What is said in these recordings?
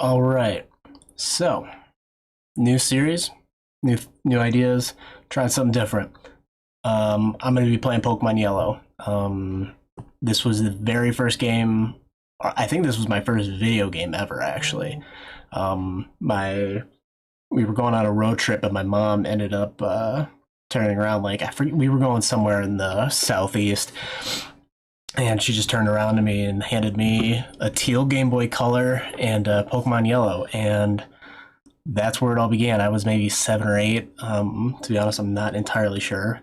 All right. So, new series, new ideas, trying something different. I'm going to be playing Pokemon Yellow. This was the very first game. I think this was my first video game ever, actually. My We were going on a road trip, and my mom ended up turning around. Like I forget, we were going somewhere in the southeast, and she just turned around to me and handed me a teal Game Boy Color and Pokemon Yellow, and that's where it all began. I was maybe 7 or 8. To be honest, I'm not entirely sure.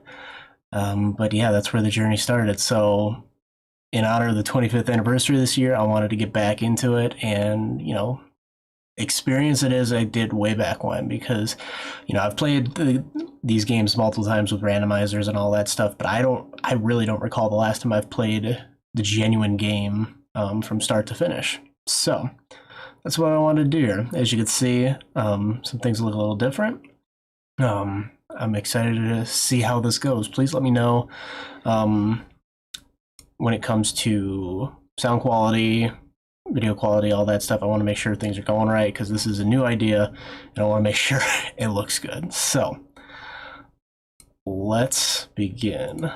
But yeah, that's where the journey started. So, in honor of the 25th anniversary this year, I wanted to get back into it and, experience it as I did way back when, because, I've played these games multiple times with randomizers and all that stuff, but I really don't recall the last time I've played the genuine game from start to finish. So, that's what I wanted to do here. As you can see, some things look a little different. I'm excited to see how this goes. Please let me know when it comes to sound quality, video quality, all that stuff. I want to make sure things are going right because this is a new idea and I want to make sure it looks good. So, let's begin.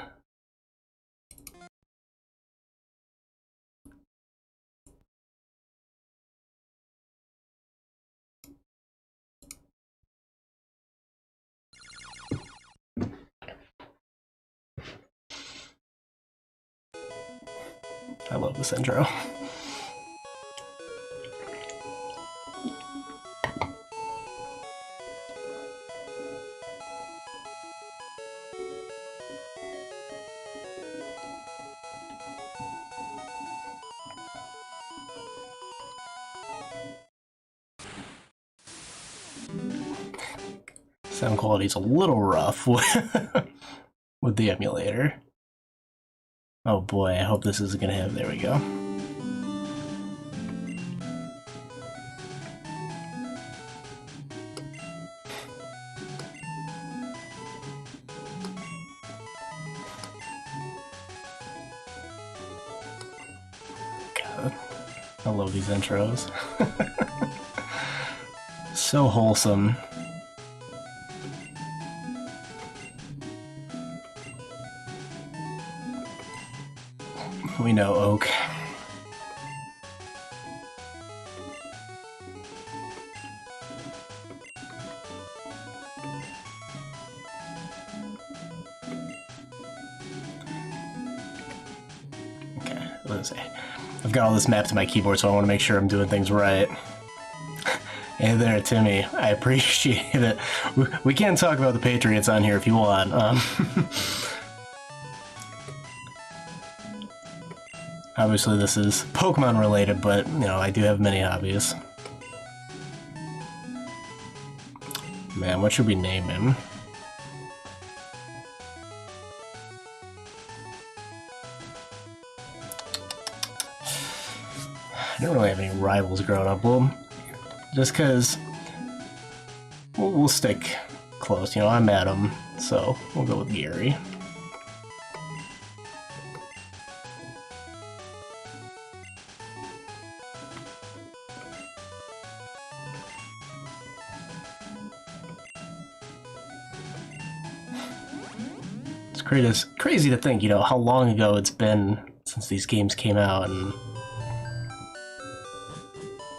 I love this intro. Sound quality's a little rough with the emulator. Oh boy, I hope this isn't gonna have. There we go. God, I love these intros. So wholesome. We know Oak. Okay, let's see. I've got all this mapped to my keyboard, so I want to make sure I'm doing things right. Hey there, Timmy. I appreciate it. We can talk about the Patriots on here if you want. Obviously, this is Pokemon related, but, I do have many hobbies. Man, what should we name him? I didn't really have any rivals growing up. Well, just because we'll stick close. I'm Adam, so we'll go with Gary. It's crazy to think, how long ago it's been since these games came out, and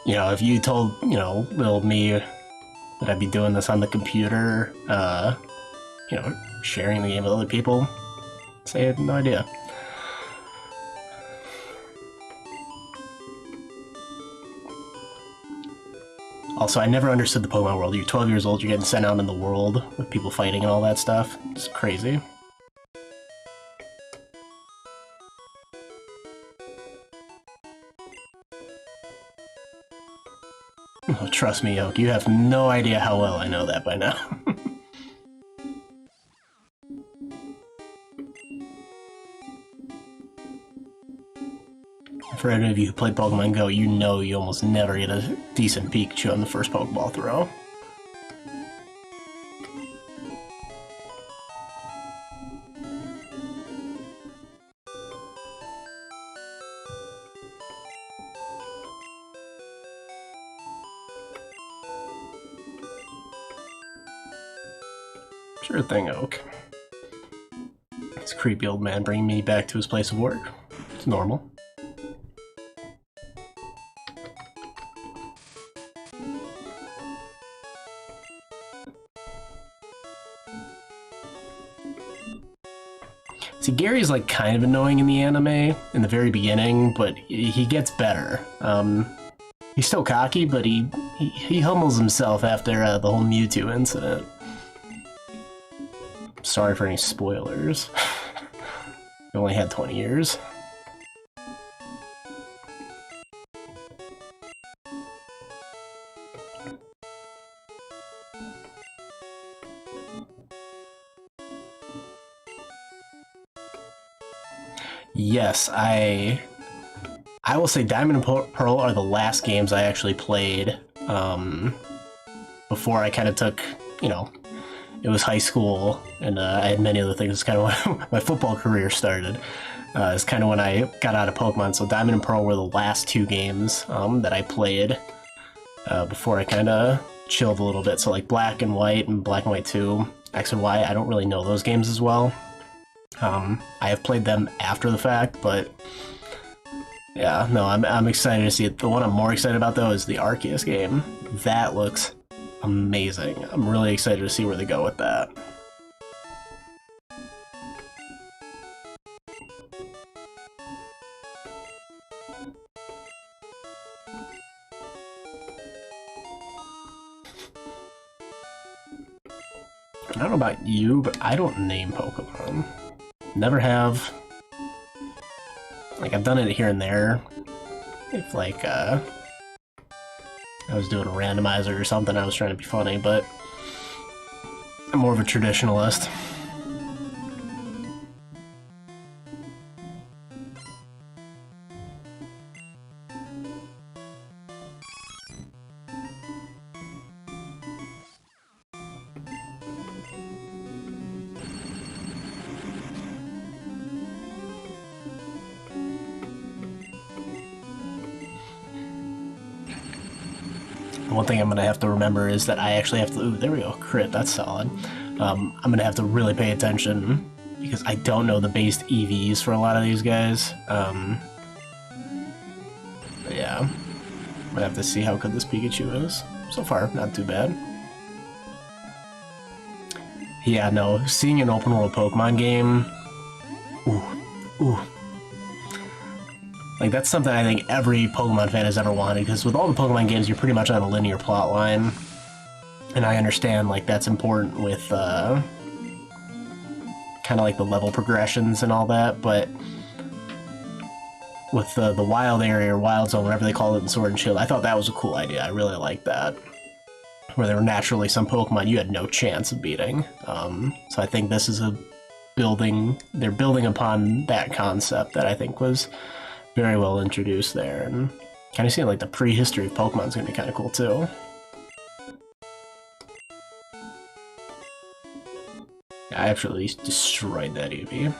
if you told, little me that I'd be doing this on the computer, sharing the game with other people, say I had no idea. Also, I never understood the Pokemon world. You're 12 years old, you're getting sent out in the world with people fighting and all that stuff. It's crazy. Oh, trust me, Oak, you have no idea how well I know that by now. For any of you who played Pokemon Go, you know you almost never get a decent Pikachu on the first Pokeball throw. Sure thing, Oak. This creepy old man bringing me back to his place of work. It's normal. See, Gary's like kind of annoying in the anime in the very beginning, but he gets better. He's still cocky, but he humbles himself after the whole Mewtwo incident. Sorry for any spoilers. You only had 20 years. Yes, I will say Diamond and Pearl are the last games I actually played before I kind of took, you know, it was high school and I had many other things. It's kind of when my football career started. It's kind of when I got out of Pokemon. So Diamond and Pearl were the last two games that I played before I kind of chilled a little bit. So like Black and White and Black and White 2, X and Y, I don't really know those games as well. I have played them after the fact, but yeah, no, I'm excited to see it. The one I'm more excited about, though, is the Arceus game. That looks amazing. I'm really excited to see where they go with that. I don't know about you, but I don't name Pokemon. Never have. Like, I've done it here and there. If, like, I was doing a randomizer or something, I was trying to be funny, but I'm more of a traditionalist. One thing I'm going to have to remember is that I actually have to... Ooh, there we go. Crit, that's solid. I'm going to have to really pay attention because I don't know the based EVs for a lot of these guys. But yeah, I'm going to have to see how good this Pikachu is. So far, not too bad. Yeah, no, seeing an open world Pokemon game... Ooh. Like, that's something I think every Pokemon fan has ever wanted, because with all the Pokemon games, you're pretty much on a linear plot line. And I understand, like, that's important with, kind of like the level progressions and all that, but with the Wild Area, or Wild Zone, whatever they call it in Sword and Shield, I thought that was a cool idea. I really liked that. Where there were naturally some Pokemon you had no chance of beating. So I think this is they're building upon that concept that I think was very well introduced there, and kind of seeing like the prehistory of Pokemon is going to be kind of cool too. I actually destroyed that EV.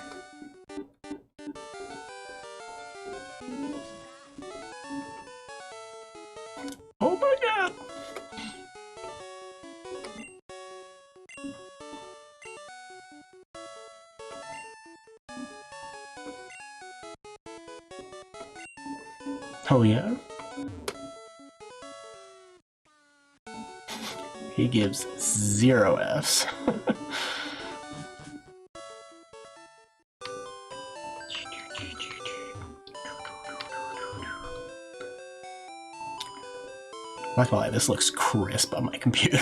Oh my god! Oh yeah? He gives 0 Fs. Not gonna lie, this looks crisp on my computer.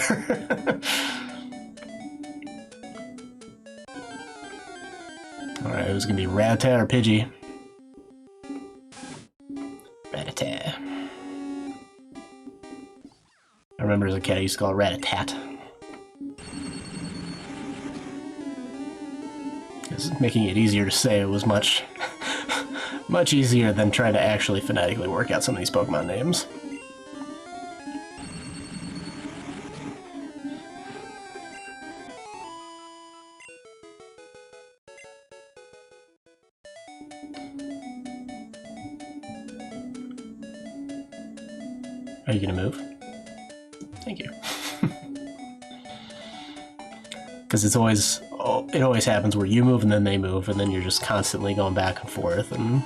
Alright, it was gonna be Rattata or Pidgey. Rattata. I remember as a kid I used to call it Rat-a-tat. Because making it easier to say was much easier than trying to actually phonetically work out some of these Pokemon names. Are you gonna move? Thank you. because it always happens where you move and then they move, and then you're just constantly going back and forth. And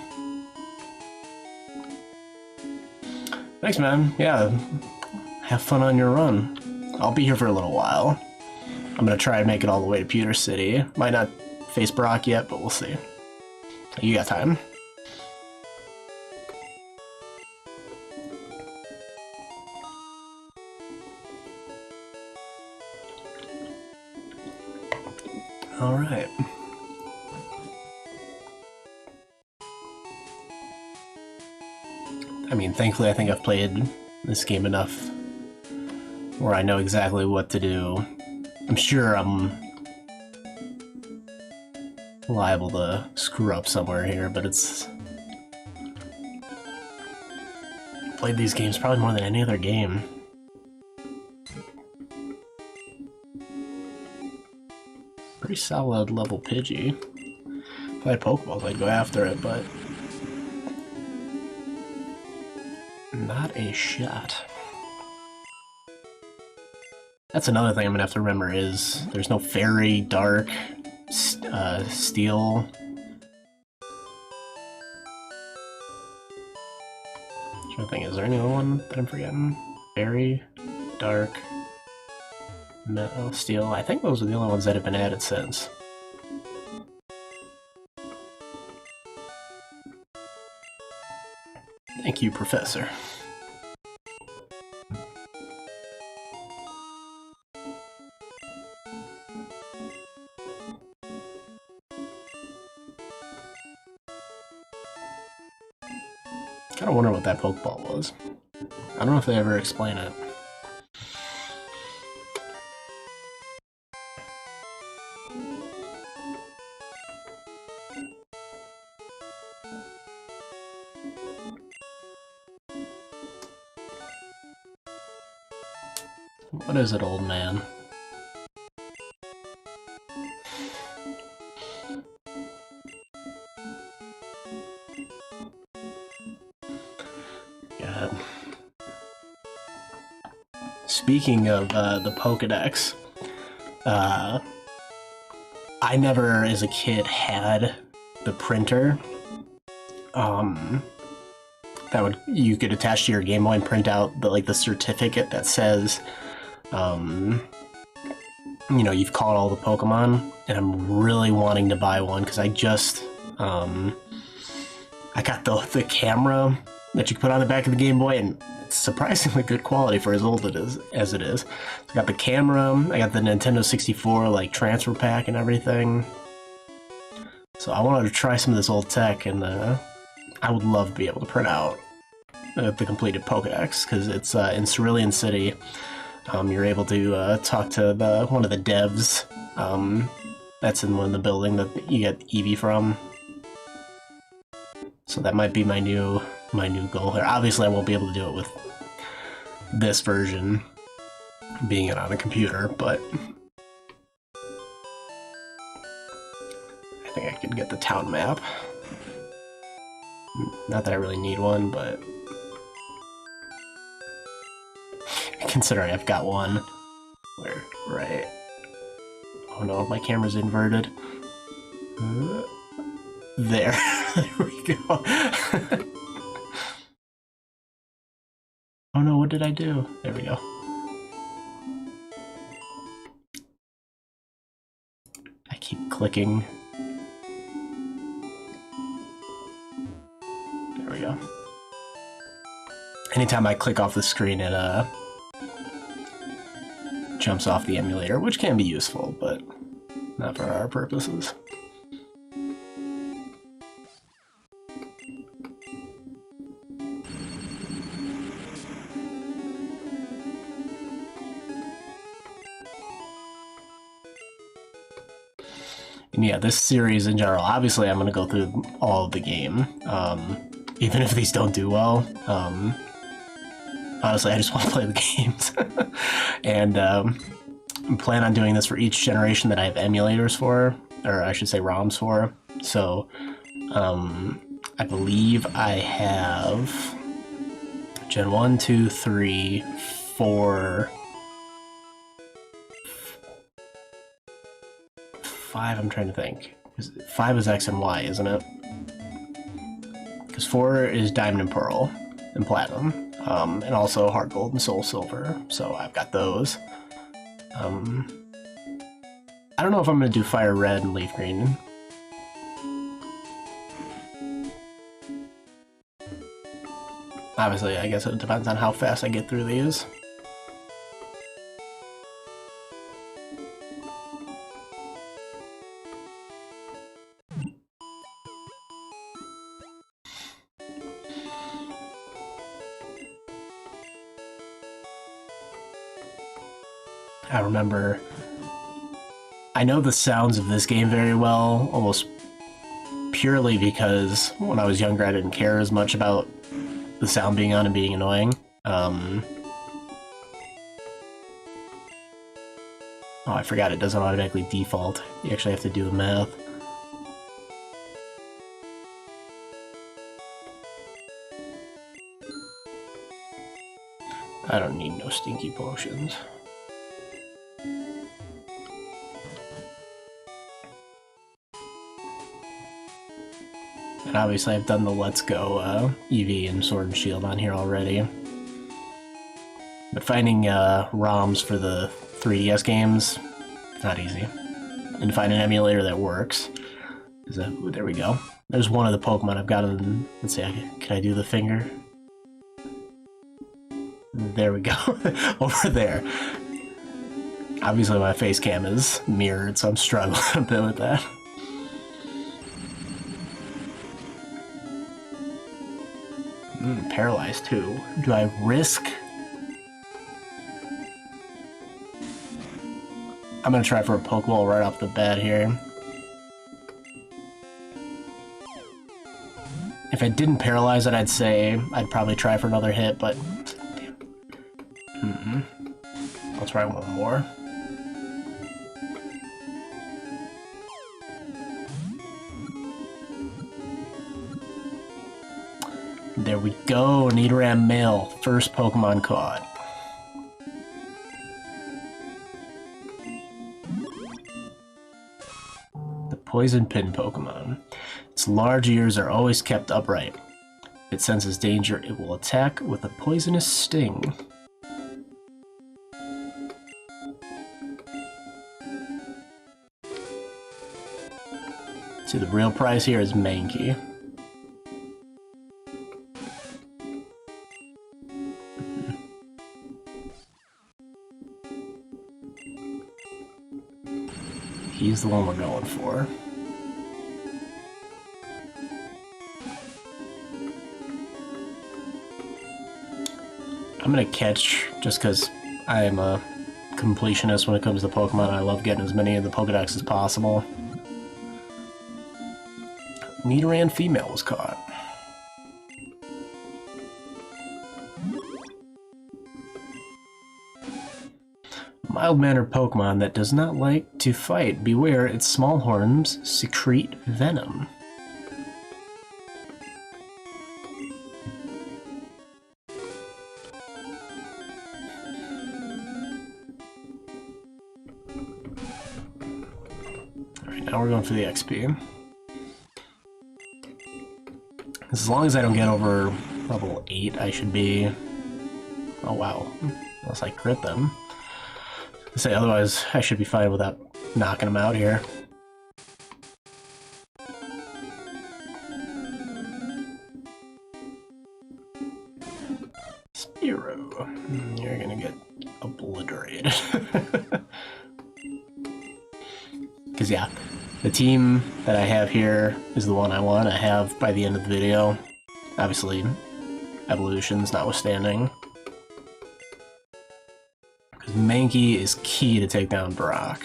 thanks, man. Yeah, have fun on your run. I'll be here for a little while. I'm gonna try and make it all the way to Pewter City. Might not face Brock yet, but we'll see. You got time. All right. I mean, thankfully, I think I've played this game enough where I know exactly what to do. I'm sure I'm liable to screw up somewhere here, but it's... played these games probably more than any other game. Pretty solid level Pidgey. If I had Pokeballs, I'd go after it, but... not a shot. That's another thing I'm gonna have to remember is there's no Fairy, Dark, Steel. I'm trying to think, is there any other one that I'm forgetting? Fairy, Dark, Metal, Steel. I think those are the only ones that have been added since. Thank you, Professor. I kinda wonder what that Pokeball was. I don't know if they ever explain it. What is it, old man? God. Speaking of the Pokedex, I never, as a kid, had the printer. That you could attach to your Game Boy and print out the certificate that says, you know, you've caught all the Pokemon, and I'm really wanting to buy one because I just, I got the camera that you can put on the back of the Game Boy, and it's surprisingly good quality for as old as it is. I got the camera, I got the Nintendo 64 transfer pack and everything. So I wanted to try some of this old tech, and I would love to be able to print out the completed Pokedex because it's in Cerulean City. You're able to talk to one of the devs. That's in one of the building that you get Eevee from. So that might be my new goal here. Obviously, I won't be able to do it with this version, being it on a computer, but I think I can get the town map. Not that I really need one, but considering I've got one. Where? Right. Oh no, my camera's inverted. There. There we go. Oh no, what did I do? There we go. I keep clicking. There we go. Anytime I click off the screen, it jumps off the emulator, which can be useful, but not for our purposes. And yeah, this series in general, obviously I'm going to go through all of the game, even if these don't do well. Honestly, I just want to play the games. And I plan on doing this for each generation that I have emulators for, or I should say ROMs for. So I believe I have Gen 1, 2, 3, 4... 5, I'm trying to think. 5 is X and Y, isn't it? Because 4 is Diamond and Pearl and Platinum, and also Heart Gold and Soul Silver. So I've got those. I don't know if I'm going to do Fire Red and Leaf Green. Obviously, I guess it depends on how fast I get through these. I remember, I know the sounds of this game very well, almost purely because when I was younger I didn't care as much about the sound being on and being annoying. Oh, I forgot it doesn't automatically default. You actually have to do the math. I don't need no stinky potions. And obviously I've done the Let's Go EV and Sword and Shield on here already. But finding ROMs for the 3DS games, not easy. And find an emulator that works. Ooh, there we go. There's one of the Pokemon I've got in, let's see, can I do the finger? There we go, over there. Obviously my face cam is mirrored, so I'm struggling a bit with that. Paralyzed too. Do I risk? I'm gonna try for a Pokeball right off the bat here. If I didn't paralyze it, I'd say I'd probably try for another hit, but I'll try one more. There we go, Nidoran male, first Pokemon caught. The Poison Pin Pokemon. Its large ears are always kept upright. If it senses danger, it will attack with a poisonous sting. See, the real prize here is Mankey. He's the one we're going for. I'm gonna catch, just because I am a completionist when it comes to Pokemon. I love getting as many of the Pokedex as possible. Nidoran female was caught. Mild-mannered Pokemon that does not like to fight. Beware, its small horns secrete venom. Alright, now we're going for the XP. As long as I don't get over level 8, I should be... Oh wow, unless I crit them. Say otherwise, I should be fine without knocking them out here. Spearow, you're gonna get obliterated. Because yeah, the team that I have here is the one I want to have by the end of the video. Obviously, evolutions notwithstanding. Mankey is key to take down Brock.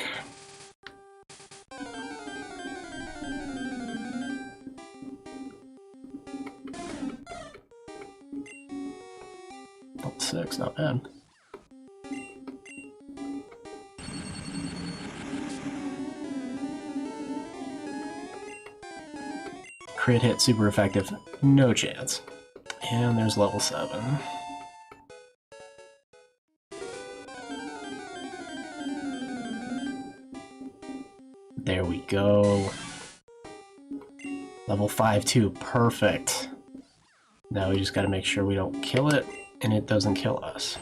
Level 6, not bad. Crit hit, super effective, no chance. And there's level 7. There we go. Level 5 too, perfect. Now we just gotta make sure we don't kill it and it doesn't kill us.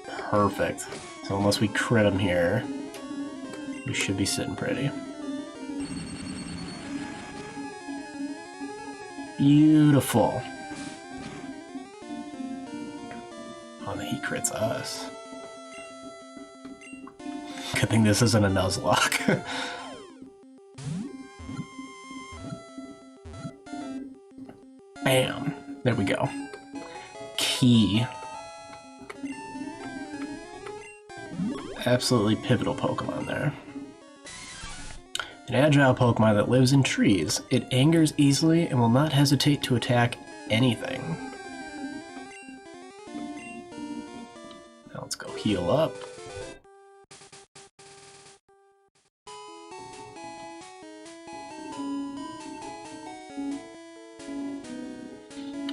Perfect. So unless we crit him here, we should be sitting pretty. Beautiful. Oh, he crits us. Good thing this isn't a Nuzlocke. Bam. There we go. Key. Absolutely pivotal Pokemon there. An agile Pokemon that lives in trees. It angers easily and will not hesitate to attack anything. Now let's go heal up.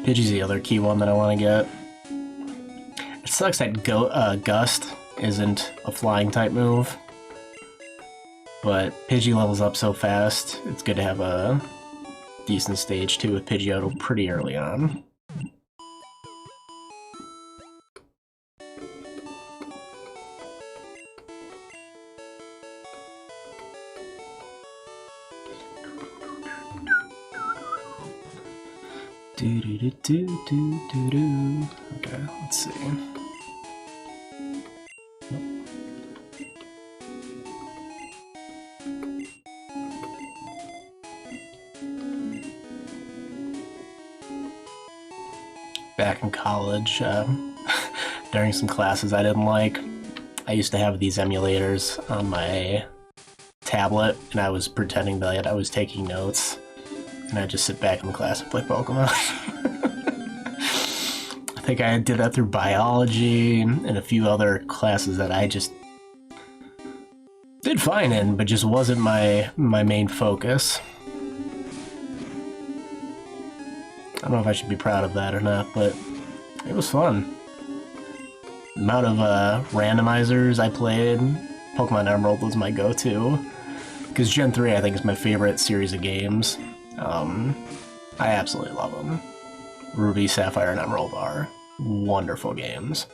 Pidgey's the other key one that I want to get. It sucks that Gust isn't a flying type move, but Pidgey levels up so fast, it's good to have a decent stage too with Pidgeotto pretty early on. Okay, let's see. Back in college, during some classes I didn't like, I used to have these emulators on my tablet, and I was pretending that I was taking notes, and I'd just sit back in the class and play Pokemon. I think I did that through biology and a few other classes that I just did fine in, but just wasn't my main focus. I don't know if I should be proud of that or not, but it was fun. The amount of randomizers I played, Pokemon Emerald was my go-to, because Gen 3 I think is my favorite series of games. I absolutely love them. Ruby, Sapphire, and Emerald are wonderful games.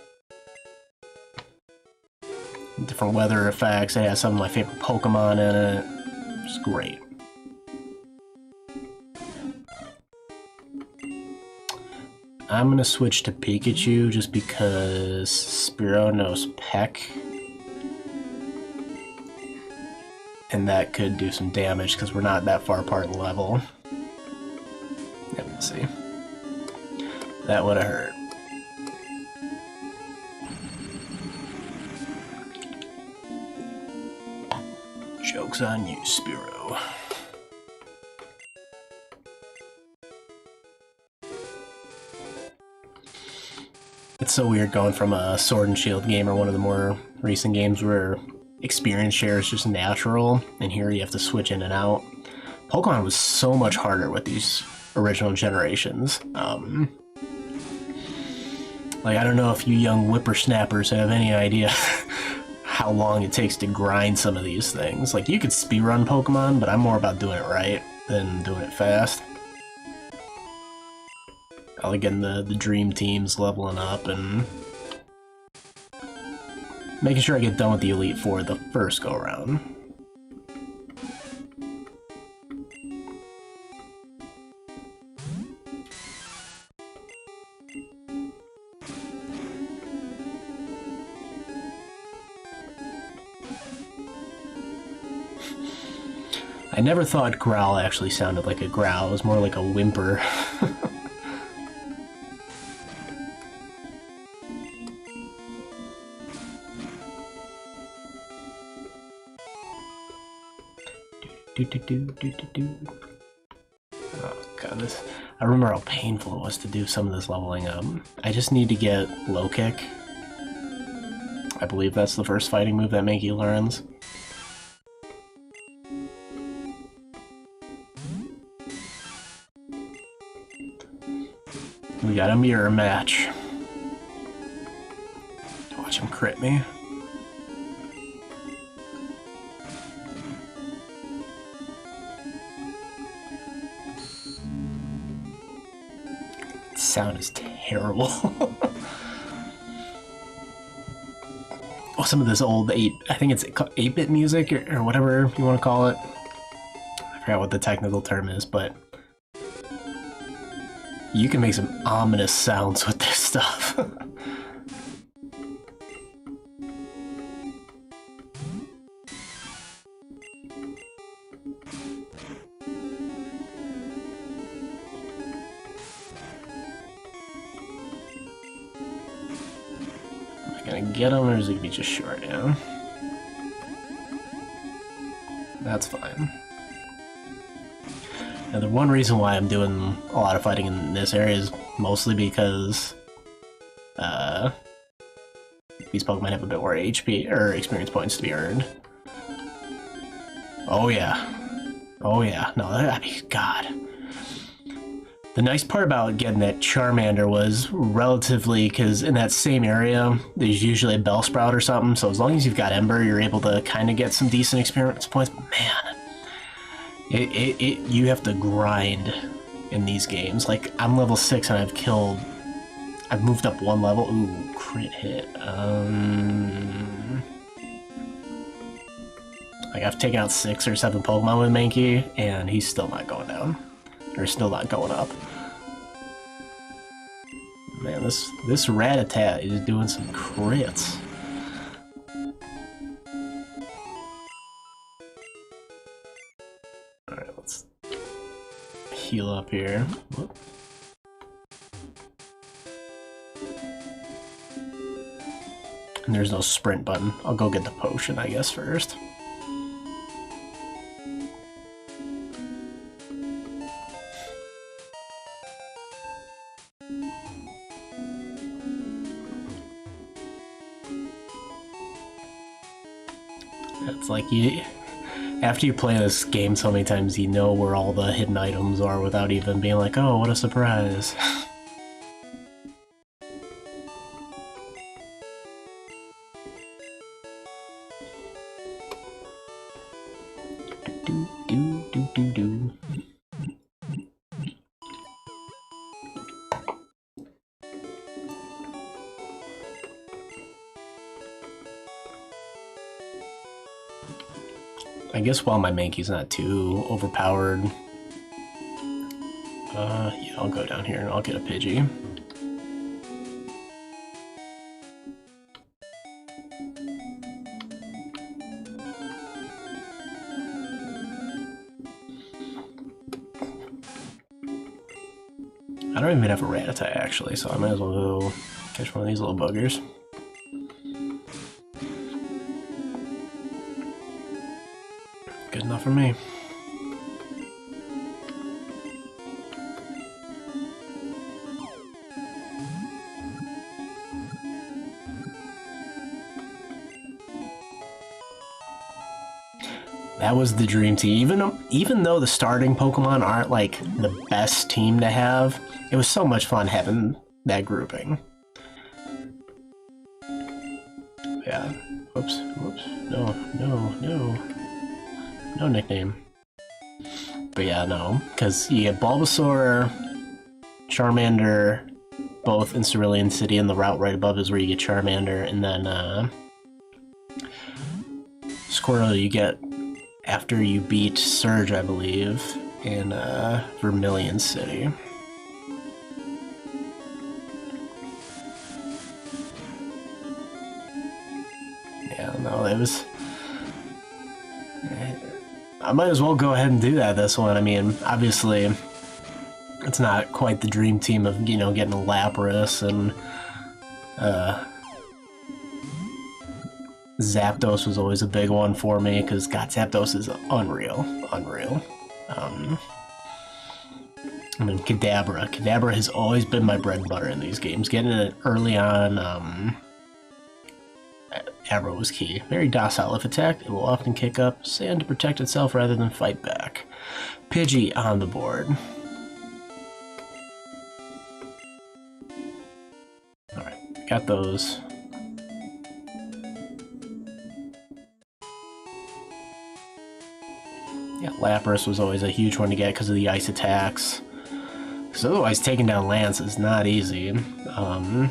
Different weather effects, it has some of my favorite Pokemon in it. It's great. I'm gonna switch to Pikachu just because Spearow knows Peck. And that could do some damage because we're not that far apart in level. Yeah, we'll see. That would have hurt. Joke's on you, Spearow. It's so weird going from a Sword and Shield game or one of the more recent games where experience share is just natural, and here you have to switch in and out. Pokemon was so much harder with these original generations. Like, I don't know if you young whippersnappers have any idea how long it takes to grind some of these things. Like, you could speedrun Pokemon, but I'm more about doing it right than doing it fast. I like getting the dream teams leveling up and making sure I get done with the Elite Four the first go-around. I never thought growl actually sounded like a growl. It was more like a whimper. Oh god, this... I remember how painful it was to do some of this leveling up. I just need to get low kick. I believe that's the first fighting move that Mankey learns. We got a mirror match. Watch him crit me. sound is terrible. Oh, some of this old I think it's 8-bit music or whatever you want to call it. I forgot what the technical term is, but you can make some ominous sounds with this stuff. Gonna get him, or is he gonna be just short down? That's fine. Now, the one reason why I'm doing a lot of fighting in this area is mostly because these Pokemon have a bit more HP or experience points to be earned. Oh yeah, oh yeah. No, I mean, God. The nice part about getting that Charmander was relatively, because in that same area, there's usually a Bellsprout or something, so as long as you've got Ember, you're able to kind of get some decent experience points. But man, you have to grind in these games. Like, I'm level 6 and I've moved up 1 level. Ooh, crit hit. Like, I've taken out 6 or 7 Pokemon with Mankey, and he's still not going down. Or still not going up. Man, this Rattata is doing some crits. Alright, let's heal up here. Whoop. And there's no sprint button. I'll go get the potion, I guess, first. It's like after you play this game so many times, you know where all the hidden items are without even being like, oh, what a surprise. I guess while my Mankey's not too overpowered, yeah, I'll go down here and I'll get a Pidgey. I don't even have a Rattata actually, so I might as well go catch one of these little buggers. Good enough for me. That was the dream team. Even though the starting Pokemon aren't like the best team to have, it was so much fun having that grouping. Yeah. Whoops. Whoops. No nickname. But yeah, no. Because you get Bulbasaur, Charmander, both in Cerulean City, and the route right above is where you get Charmander, and then Squirtle you get after you beat Surge, I believe, in Vermilion City. Yeah, no, it was... I might as well go ahead and do that this one. I mean, obviously, it's not quite the dream team of, you know, getting a Lapras and Zapdos was always a big one for me, because God, Zapdos is unreal. And then Kadabra. Kadabra has always been my bread and butter in these games. Getting it early on, Kadabra was key. Very docile. If attacked, it will often kick up sand to protect itself rather than fight back. Pidgey on the board. Alright, got those. Yeah, Lapras was always a huge one to get because of the ice attacks. Because otherwise taking down Lance is not easy. The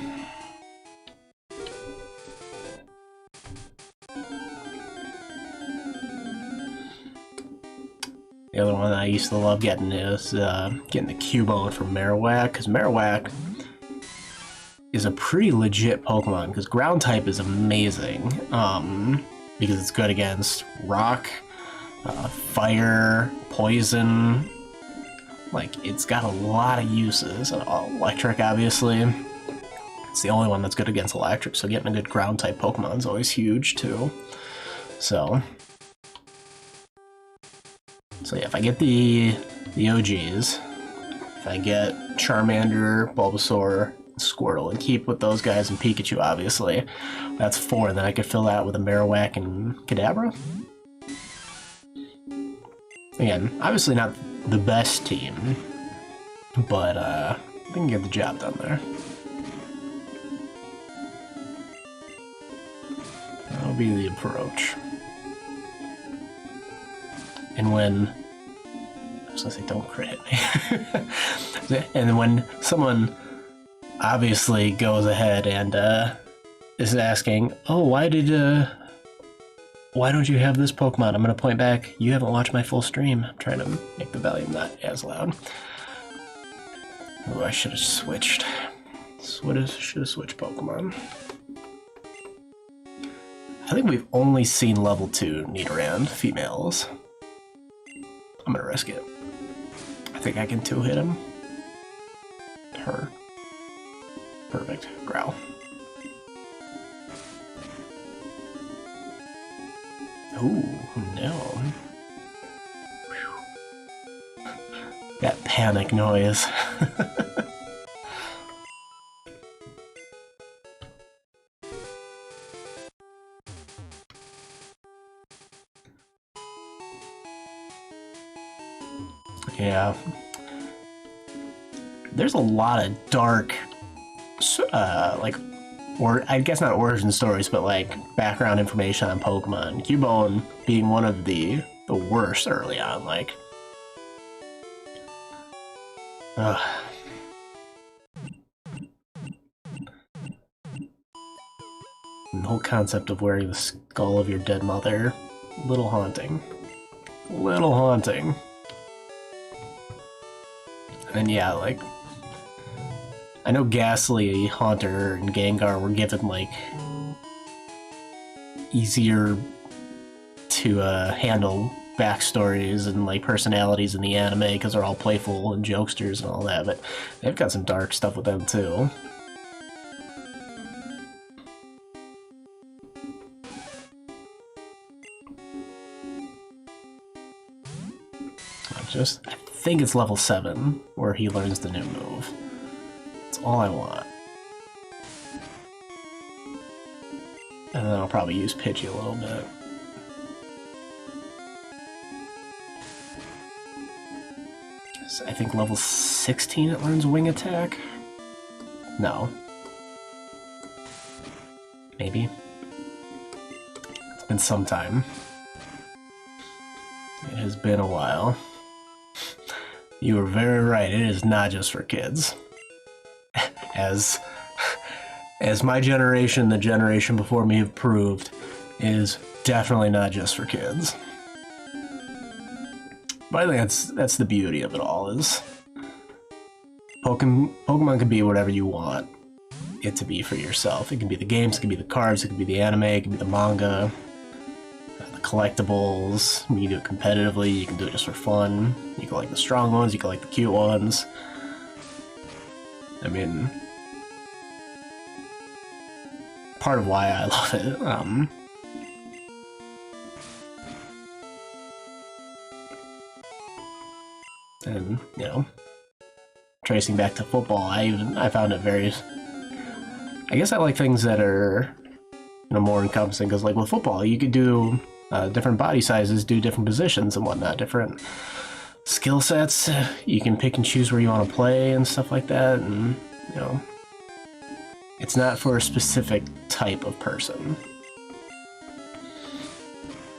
other one I used to love getting is getting the Cubone from Marowak, because Marowak is a pretty legit Pokemon, because ground type is amazing, because it's good against rock, fire, poison. Like, it's got a lot of uses. Electric, obviously. It's the only one that's good against electric, so getting a good ground type Pokemon is always huge too. So yeah, if I get the OGs, if I get Charmander, Bulbasaur, Squirtle, and keep with those guys, and Pikachu, obviously, that's 4. Then I could fill that with a Marowak and Kadabra. Again, obviously not the best team, but we can get the job done there. That'll be the approach. And when I was gonna say, don't crit me. And when someone obviously goes ahead and is asking, "Oh, why don't you have this Pokemon?" I'm gonna point back. You haven't watched my full stream. I'm trying to make the volume not as loud. Oh, I should have switched. Should have switched Pokemon. I think we've only seen level 2 Nidoran females. I'm gonna risk it. I think I can 2-hit him. Her. Perfect. Growl. Ooh, no. Whew. That panic noise. Yeah. There's a lot of dark, or I guess not origin stories, but like background information on Pokemon. Cubone being one of the worst early on, like. The whole concept of wearing the skull of your dead mother, little haunting. Little haunting. And yeah, like, I know Ghastly, Haunter, and Gengar were given, like, easier to handle backstories and, like, personalities in the anime because they're all playful and jokesters and all that, but they've got some dark stuff with them, too. I think it's level 7 where he learns the new move. That's all I want. And then I'll probably use Pidgey a little bit. So I think level 16 it learns Wing Attack? No. Maybe. It's been some time. It has been a while. You were very right, it is not just for kids. As my generation, the generation before me have proved, it is definitely not just for kids. But I think that's the beauty of it all, is Pokemon can be whatever you want it to be for yourself. It can be the games, it can be the cards, it can be the anime, it can be the manga, collectibles. You can do it competitively, you can do it just for fun. You can like the strong ones, you can like the cute ones. I mean, part of why I love it. And, you know, tracing back to football, I found it very... I guess I like things that are, you know, more encompassing, because like with football, you could do different body sizes, do different positions and whatnot, different skill sets. You can pick and choose where you want to play and stuff like that, and, you know, it's not for a specific type of person.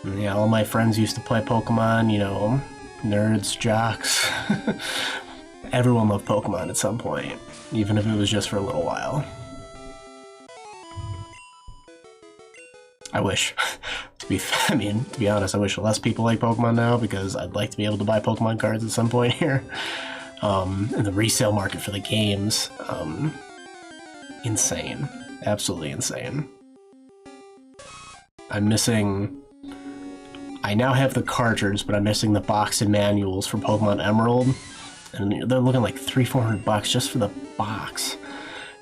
And, yeah, all my friends used to play Pokemon, you know, nerds, jocks. everyone loved Pokemon at some point, even if it was just for a little while. I wish, to be honest, I wish less people like Pokemon now, because I'd like to be able to buy Pokemon cards at some point here. And the resale market for the games, insane, absolutely insane. I now have the cartridge, but I'm missing the box and manuals for Pokemon Emerald, and they're looking like $300-400 just for the box.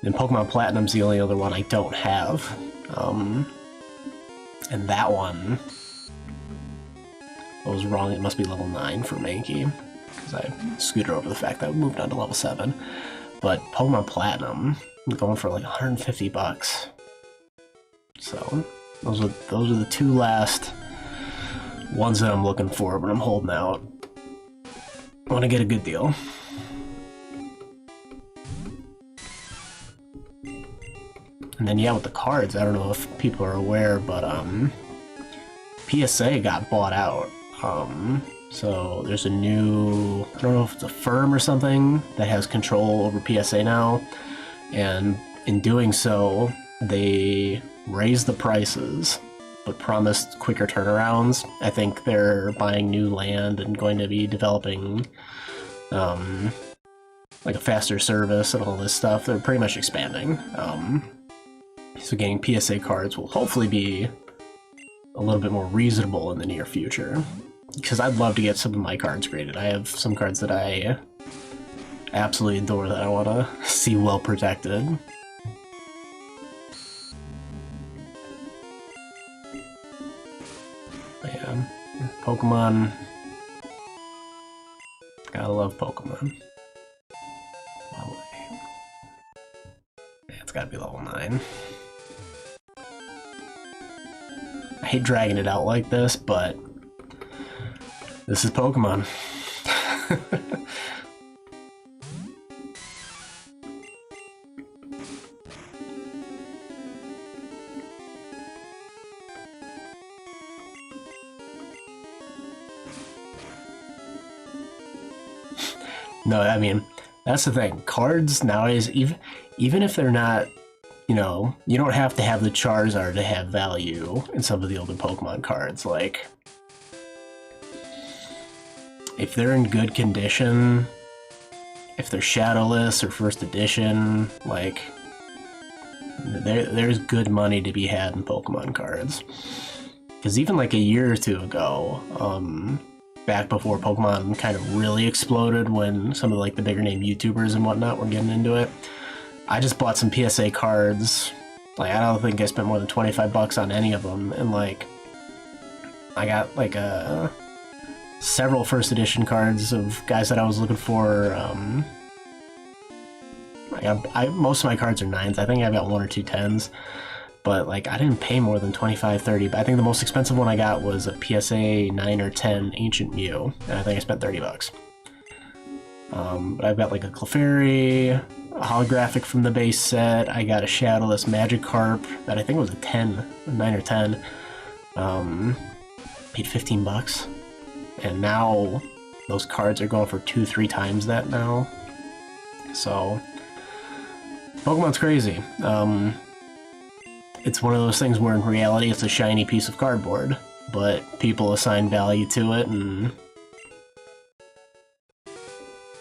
And Pokemon Platinum's the only other one I don't have. And that one, I was wrong, it must be level 9 for Mankey, because I scooted over the fact that I moved on to level 7. But Pokemon Platinum, I'm going for like $150. So, those are the two last ones that I'm looking for, but I'm holding out. I want to get a good deal. And then yeah, with the cards, I don't know if people are aware, but PSA got bought out. So there's a new, I don't know if it's a firm or something that has control over PSA now, and in doing so, they raised the prices, but promised quicker turnarounds. I think they're buying new land and going to be developing like a faster service and all this stuff. They're pretty much expanding. So getting PSA cards will hopefully be a little bit more reasonable in the near future, because I'd love to get some of my cards graded. I have some cards that I absolutely adore that I want to see well protected. But yeah, Pokemon, gotta love Pokemon. Yeah, it's gotta be level 9. I hate dragging it out like this, but this is Pokemon. No, I mean, that's the thing. Cards nowadays, even if they're not, you know, you don't have to have the Charizard to have value in some of the older Pokemon cards. Like, if they're in good condition, if they're shadowless or first edition, like, there's good money to be had in Pokemon cards. Because even like a year or two ago, back before Pokemon kind of really exploded, when some of like the bigger name YouTubers and whatnot were getting into it, I just bought some PSA cards. Like, I don't think I spent more than $25 on any of them, and like, I got like several first edition cards of guys that I was looking for. Most of my cards are 9s. I think I've got 1 or 2 10s, but like, I didn't pay more than $25-30. But I think the most expensive one I got was a PSA 9 or 10 Ancient Mew, and I think I spent $30. But I've got like a Clefairy, a holographic from the base set. I got a shadowless Magikarp that I think was a 10, 9 or 10. Paid $15, and now those cards are going for 2-3 times that now. So Pokemon's crazy. It's one of those things where in reality it's a shiny piece of cardboard, but people assign value to it, and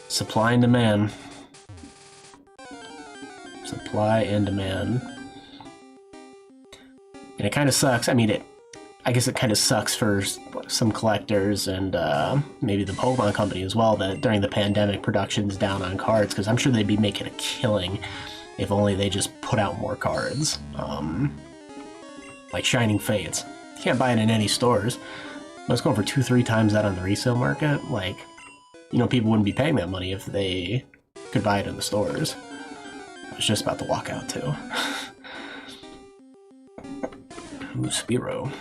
supply and demand. Supply and demand. And it kind of sucks. I mean, I guess it kind of sucks for some collectors and maybe the Pokemon Company as well, that during the pandemic production's down on cards, because I'm sure they'd be making a killing if only they just put out more cards. Like Shining Fates. You can't buy it in any stores. But it's going for 2-3 times that on the resale market. Like, you know, people wouldn't be paying that money if they could buy it in the stores. I was just about to walk out too. Ooh, Spearow.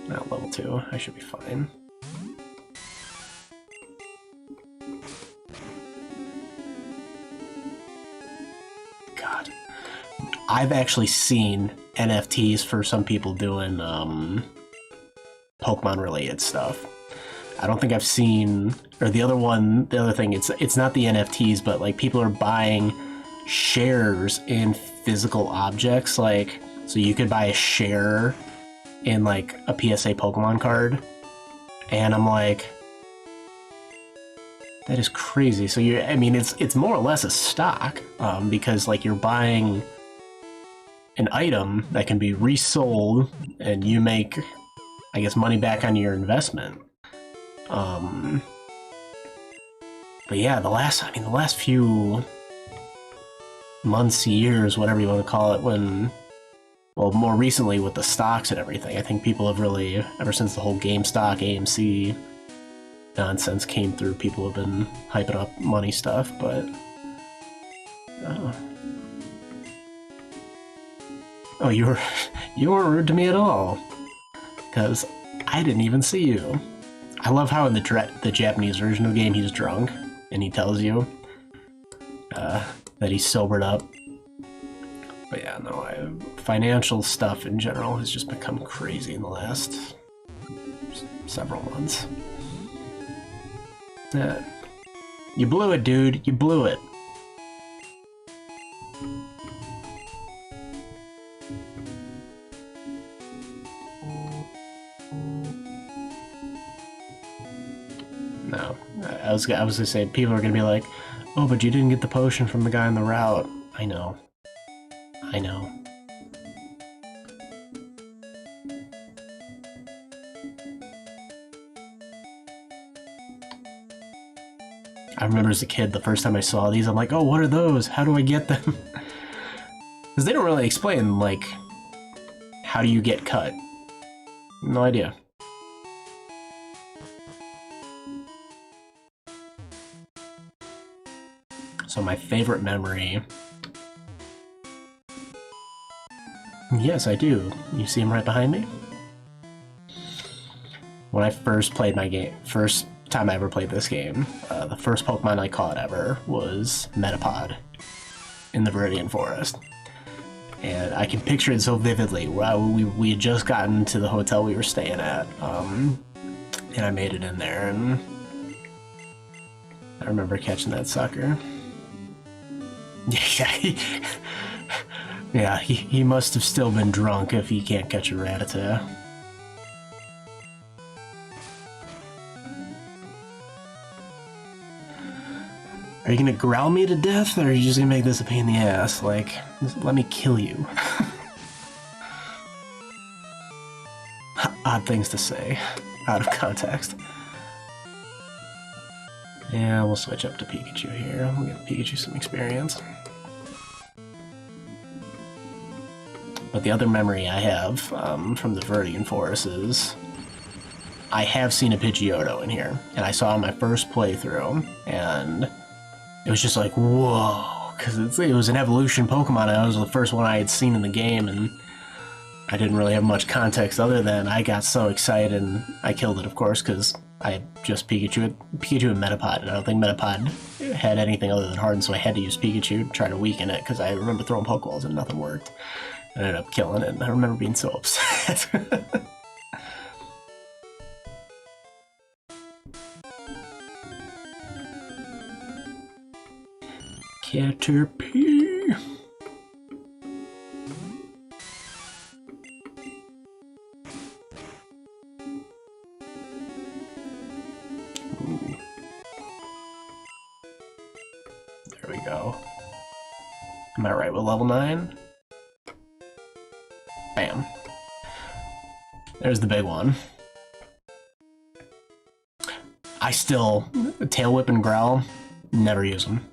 Not level 2. I should be fine. God. I've actually seen NFTs for some people doing Pokemon related stuff. I don't think I've seen, or the other thing, it's not the NFTs, but like people are buying shares in physical objects, like, so you could buy a share in like a PSA Pokemon card, and I'm like, that is crazy. So I mean, it's more or less a stock, because like you're buying an item that can be resold, and you make, I guess, money back on your investment. But yeah, the last few months, years, whatever you want to call it, well, more recently with the stocks and everything, I think people have really, ever since the whole GameStop, AMC nonsense came through, people have been hyping up money stuff, but... Oh, you weren't rude to me at all, because I didn't even see you. I love how in the Japanese version of the game he's drunk, and he tells you that he's sobered up. But yeah, no, financial stuff in general has just become crazy in the last several months. You blew it, dude. You blew it. No, I was gonna say, people are gonna be like, oh, but you didn't get the potion from the guy on the route. I know. I know. I remember as a kid, the first time I saw these, I'm like, oh, what are those? How do I get them? Because they don't really explain, like, how do you get cut? No idea. So my favorite memory... Yes, I do. You see him right behind me? When I first played my game, first time I ever played this game, the first Pokemon I caught ever was Metapod in the Viridian Forest. And I can picture it so vividly. We had just gotten to the hotel we were staying at, and I made it in there, and I remember catching that sucker. Yeah, he must have still been drunk if he can't catch a Rattata. Are you gonna growl me to death, or are you just gonna make this a pain in the ass? Like, let me kill you. Odd things to say, out of context. Yeah, we'll switch up to Pikachu here. We'll give Pikachu some experience. But the other memory I have from the Viridian Forest is I have seen a Pidgeotto in here, and I saw it in my first playthrough, and it was just like, whoa, because it was an evolution Pokemon, and it was the first one I had seen in the game, and I didn't really have much context other than I got so excited, and I killed it, of course, because I had just Pikachu and Metapod, and I don't think Metapod had anything other than Harden, so I had to use Pikachu to try to weaken it, because I remember throwing Pokeballs and nothing worked. I ended up killing it, and I remember being so upset. Caterpie. Ooh. There we go. Am I right with level 9? Bam. There's the big one. I still, Tail Whip and Growl, never use them.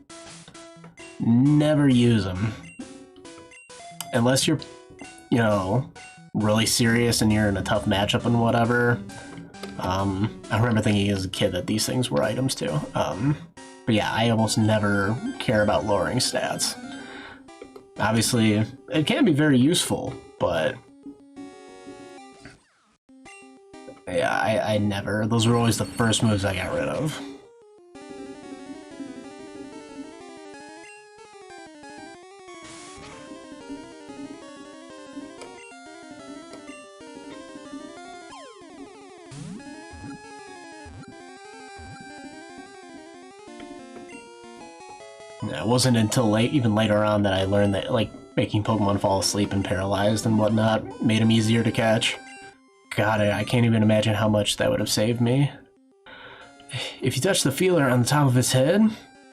Never use them. Unless you're, you know, really serious and you're in a tough matchup and whatever. I remember thinking as a kid that these things were items too. But yeah, I almost never care about lowering stats. Obviously, it can be very useful, but yeah, I never, those were always the first moves I got rid of. Yeah, it wasn't until even later on that I learned that like making Pokemon fall asleep and paralyzed and whatnot made them easier to catch. God, I can't even imagine how much that would have saved me. If you touch the feeler on the top of its head,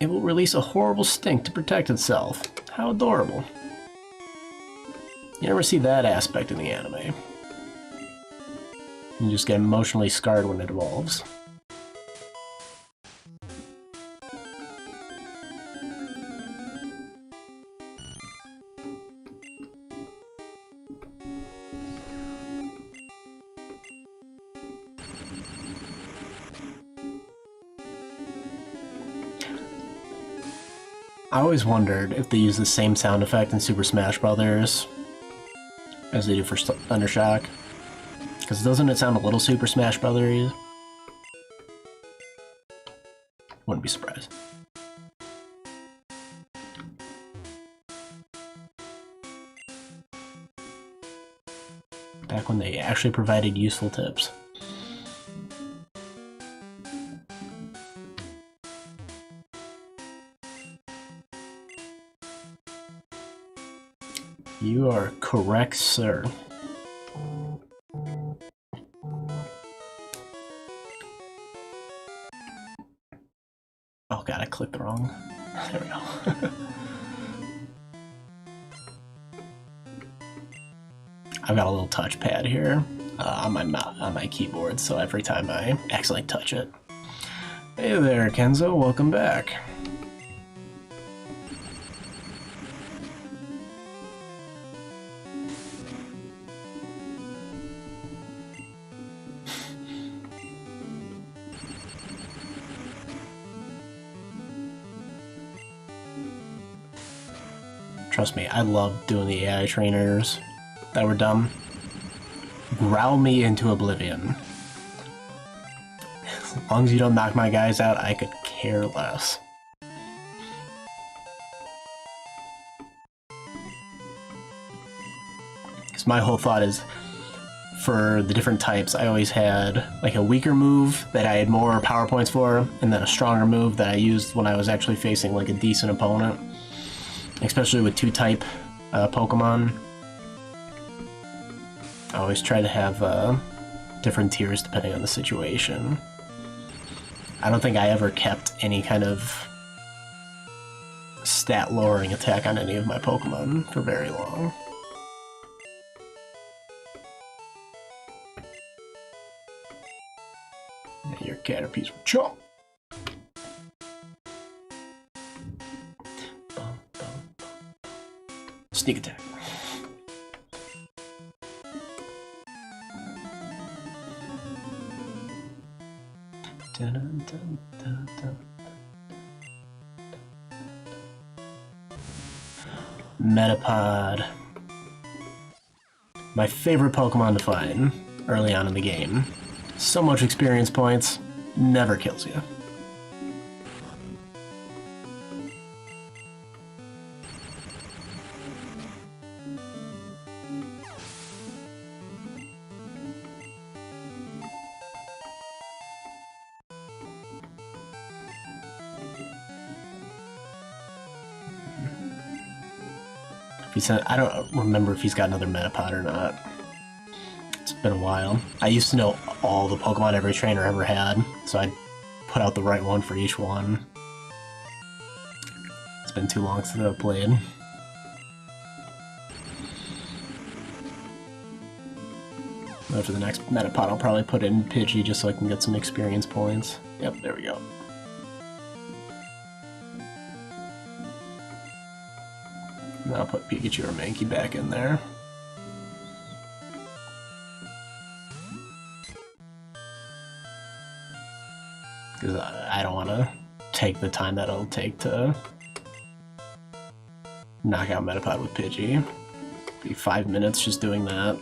it will release a horrible stink to protect itself. How adorable. You never see that aspect in the anime. You just get emotionally scarred when it evolves. I always wondered if they use the same sound effect in Super Smash Bros. As they do for Thundershock. Because doesn't it sound a little Super Smash Bros.-y? Wouldn't be surprised. Back when they actually provided useful tips. You are correct, sir. Oh god, I clicked the wrong. There we go. I've got a little touchpad here on my keyboard, so every time I accidentally touch it. Hey there, Kenzo, welcome back. Trust me, I love doing the AI trainers that were dumb. Growl me into oblivion. As long as you don't knock my guys out, I could care less. Because my whole thought is, for the different types, I always had like a weaker move that I had more power points for, and then a stronger move that I used when I was actually facing like a decent opponent. Especially with 2-type Pokemon. I always try to have different tiers depending on the situation. I don't think I ever kept any kind of stat lowering attack on any of my Pokemon for very long. Yeah, your Caterpie's chomp! Sneak attack. Dun, dun, dun, dun, dun. Metapod. My favorite Pokemon to find early on in the game. So much experience points, never kills you. I don't remember if he's got another Metapod or not. It's been a while. I used to know all the Pokemon every trainer ever had, so I'd put out the right one for each one. It's been too long since I've played. After the next Metapod, I'll probably put in Pidgey just so I can get some experience points. Yep, there we go. Now I'll put Pikachu or Mankey back in there. Because I don't want to take the time that it'll take to knock out Metapod with Pidgey. Be 5 minutes just doing that.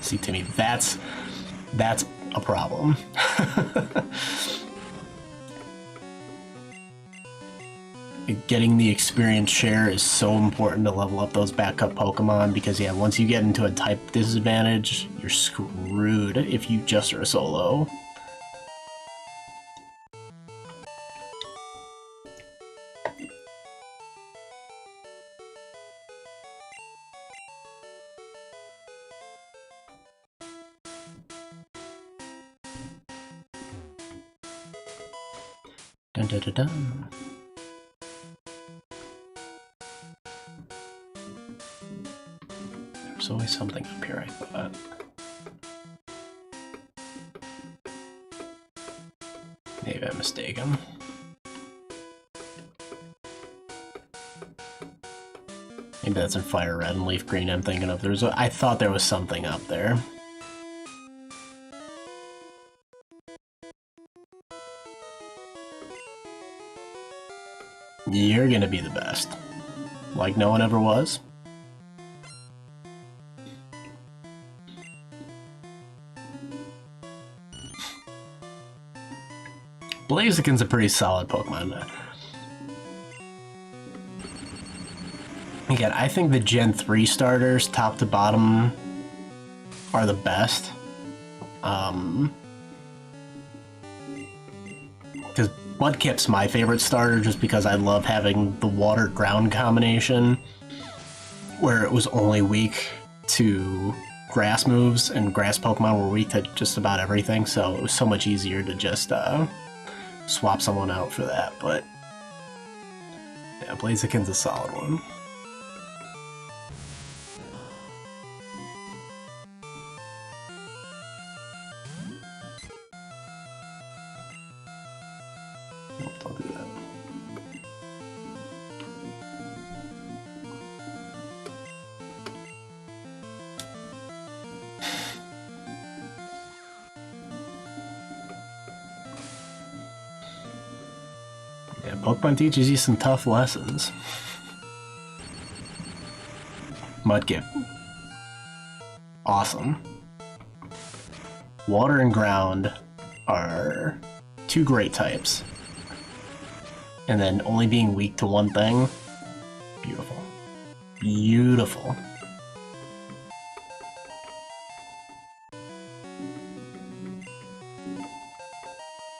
See, Timmy, that's a problem. getting the experience share is so important to level up those backup Pokemon, because yeah, once you get into a type disadvantage, you're screwed if you just are a solo. Dun, dun, dun, dun. There's always something up here, I thought. Maybe I'm mistaken. Maybe that's in Fire Red and Leaf Green I'm thinking of. I thought there was something up there. You're gonna be the best. Like no one ever was. Blaziken's a pretty solid Pokemon. Again, I think the Gen 3 starters, top to bottom, are the best. Because Mudkip's my favorite starter just because I love having the water-ground combination, where it was only weak to grass moves, and grass Pokemon were weak to just about everything, so it was so much easier to just swap someone out for that. But yeah, Blaziken's a solid one. Don't do that. Yeah, Pokemon teaches you some tough lessons. Mudkip. Awesome. Water and ground are two great types. And then only being weak to one thing. Beautiful. Beautiful.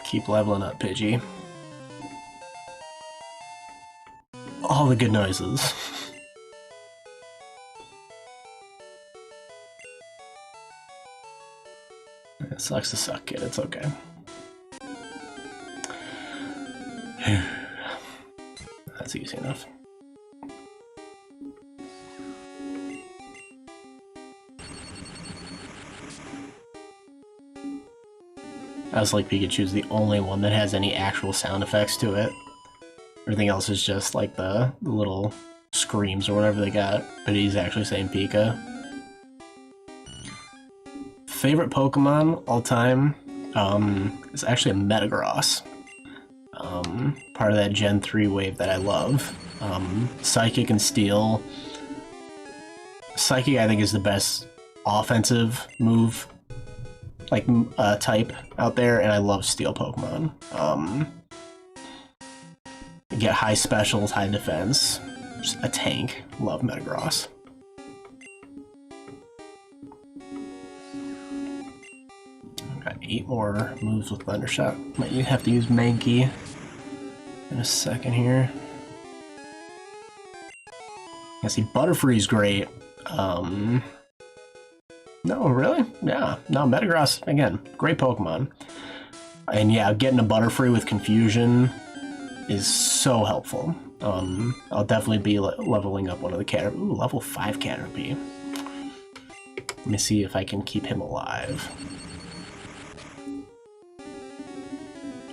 Keep leveling up, Pidgey. All the good noises. It sucks to suck, kid. It's okay. That's easy enough. I was like, Pikachu's the only one that has any actual sound effects to it. Everything else is just like the little screams or whatever they got, but he's actually saying Pika. Favorite Pokemon all time is actually a Metagross. Part of that Gen 3 wave that I love. Psychic and Steel. Psychic, I think, is the best offensive move, like, type out there, and I love Steel Pokemon. You get high specials, high defense. Just a tank. Love Metagross. Got 8 more moves with Thundershot. Might have to use Mankey in a second here. Yeah, see, Butterfree's great. No, really? Yeah. No, Metagross, again, great Pokemon. And yeah, getting a Butterfree with Confusion is so helpful. I'll definitely be leveling up one of the Caterpie. Ooh, level 5 Caterpie. Let me see if I can keep him alive.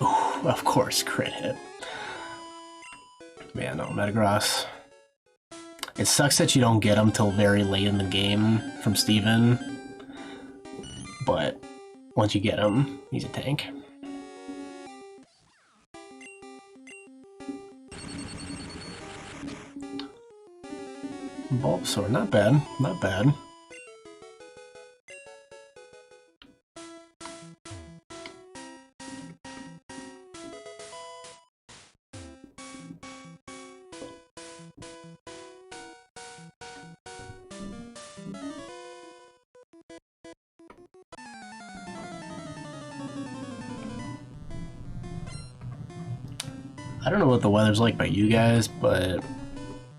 Ooh, of course, crit hit. Man, no, Metagross. It sucks that you don't get him till very late in the game from Steven. But once you get him, he's a tank. Bulbasaur, not bad, not bad. I don't know what the weather's like by you guys, but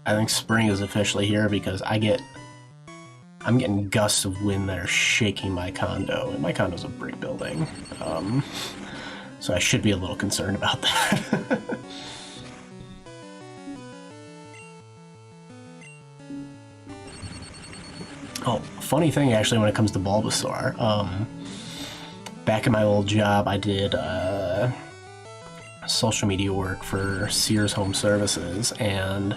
I think spring is officially here because I'm getting gusts of wind that are shaking my condo, and my condo's a brick building. So I should be a little concerned about that. Oh, funny thing actually when it comes to Bulbasaur. Back in my old job, I did social media work for Sears Home Services, and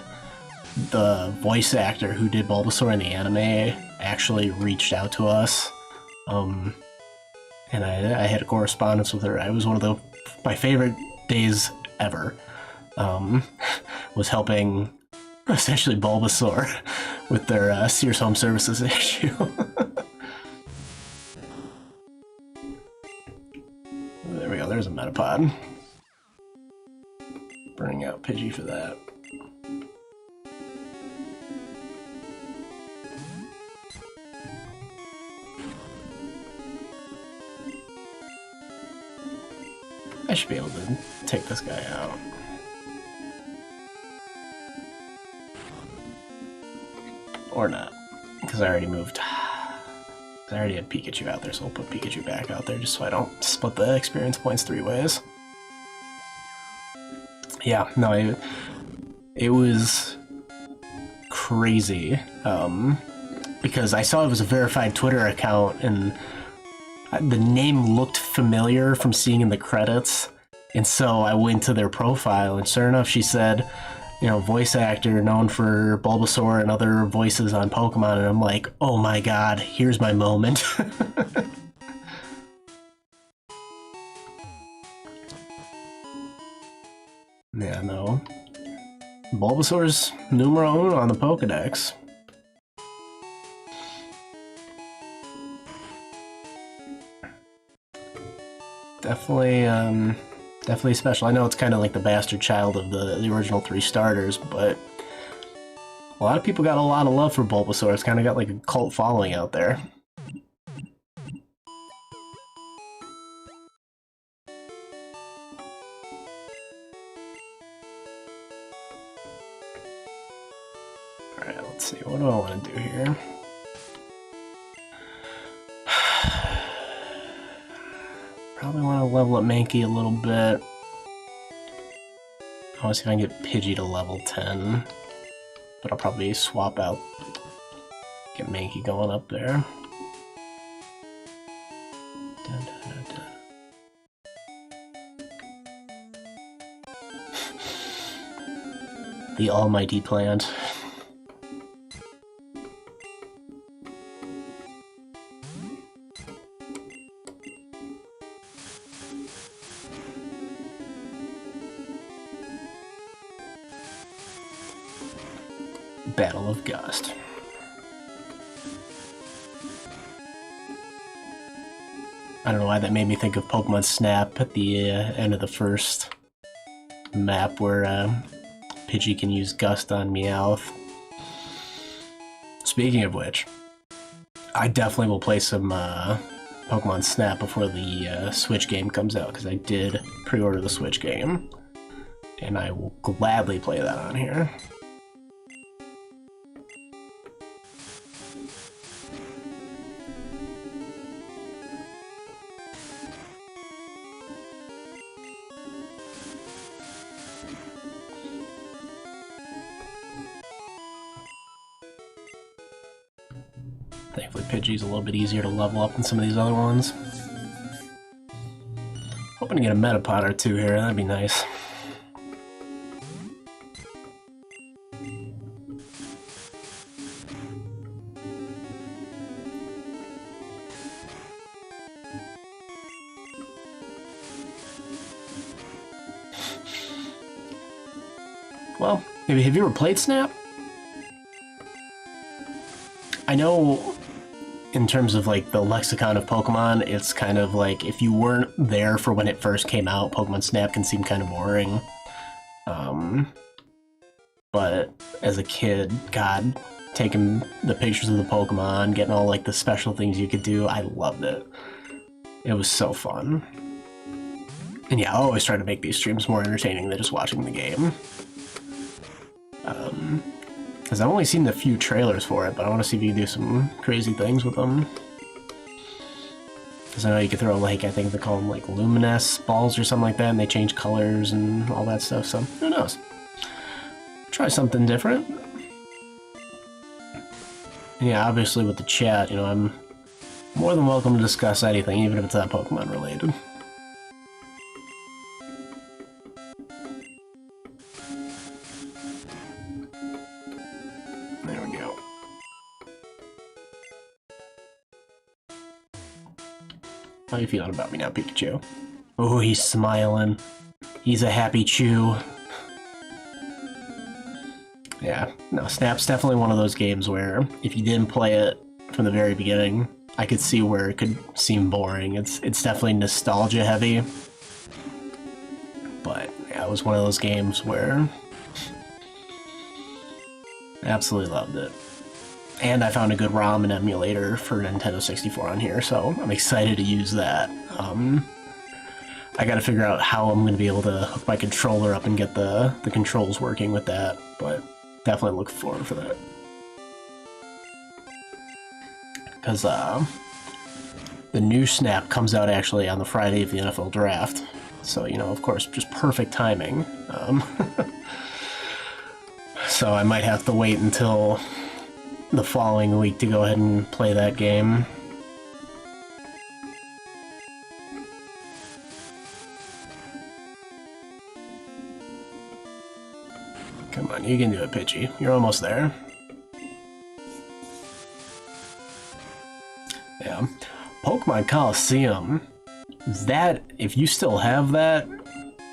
the voice actor who did Bulbasaur in the anime actually reached out to us. And I had a correspondence with her. It was one of my favorite days ever. Was helping essentially Bulbasaur with their Sears Home Services issue. There we go, there's a Metapod. Bring out Pidgey for that. I should be able to take this guy out. Or not, because I already moved. I already had Pikachu out there, so we'll put Pikachu back out there just so I don't split the experience points 3 ways. Yeah, no, it was crazy, because I saw it was a verified Twitter account, and the name looked familiar from seeing in the credits, and so I went to their profile, and sure enough, she said, you know, voice actor known for Bulbasaur and other voices on Pokemon, and I'm like, oh my god, here's my moment. Yeah, no. Bulbasaur's numero uno on the Pokedex. Definitely special. I know it's kind of like the bastard child of the original 3 starters, but a lot of people got a lot of love for Bulbasaur. It's kind of got like a cult following out there. Alright, let's see. What do I want to do here? Probably want to level up Mankey a little bit. I want to see if I can get Pidgey to level 10. But I'll probably swap out, get Mankey going up there. Dun, dun, dun, dun. The almighty plant. Battle of Gust. I don't know why that made me think of Pokemon Snap at the end of the first map where Pidgey can use Gust on Meowth. Speaking of which, I definitely will play some Pokemon Snap before the Switch game comes out, because I did pre-order the Switch game, and I will gladly play that on here. Thankfully, Pidgey's a little bit easier to level up than some of these other ones. Hoping to get a Metapod or 2 here, that'd be nice. Well, have you ever played Snap? I know in terms of like the lexicon of Pokemon, it's kind of like if you weren't there for when it first came out, Pokemon Snap can seem kind of boring. But as a kid, God, taking the pictures of the Pokemon, getting all like the special things you could do, I loved it. It was so fun. And yeah, I always try to make these streams more entertaining than just watching the game. Because I've only seen a few trailers for it, but I want to see if you can do some crazy things with them. Because I know you can throw, like, I think they call them, like, luminous balls or something like that, and they change colors and all that stuff, so who knows? Try something different. And yeah, obviously with the chat, you know, I'm more than welcome to discuss anything, even if it's not Pokemon related. There we go. How are you feeling about me now, Pikachu? Oh, he's smiling. He's a happy chew. Yeah, no, Snap's definitely one of those games where if you didn't play it from the very beginning, I could see where it could seem boring. It's definitely nostalgia heavy. But yeah, it was one of those games where I absolutely loved it. And I found a good ROM and emulator for Nintendo 64 on here, so I'm excited to use that. I gotta figure out how I'm gonna be able to hook my controller up and get the controls working with that, but definitely looking forward for that. Because the new Snap comes out actually on the Friday of the NFL Draft, so, you know, of course, just perfect timing. So I might have to wait until the following week to go ahead and play that game. Come on, you can do it, Pidgey. You're almost there. Yeah. Pokemon Coliseum. That, if you still have that,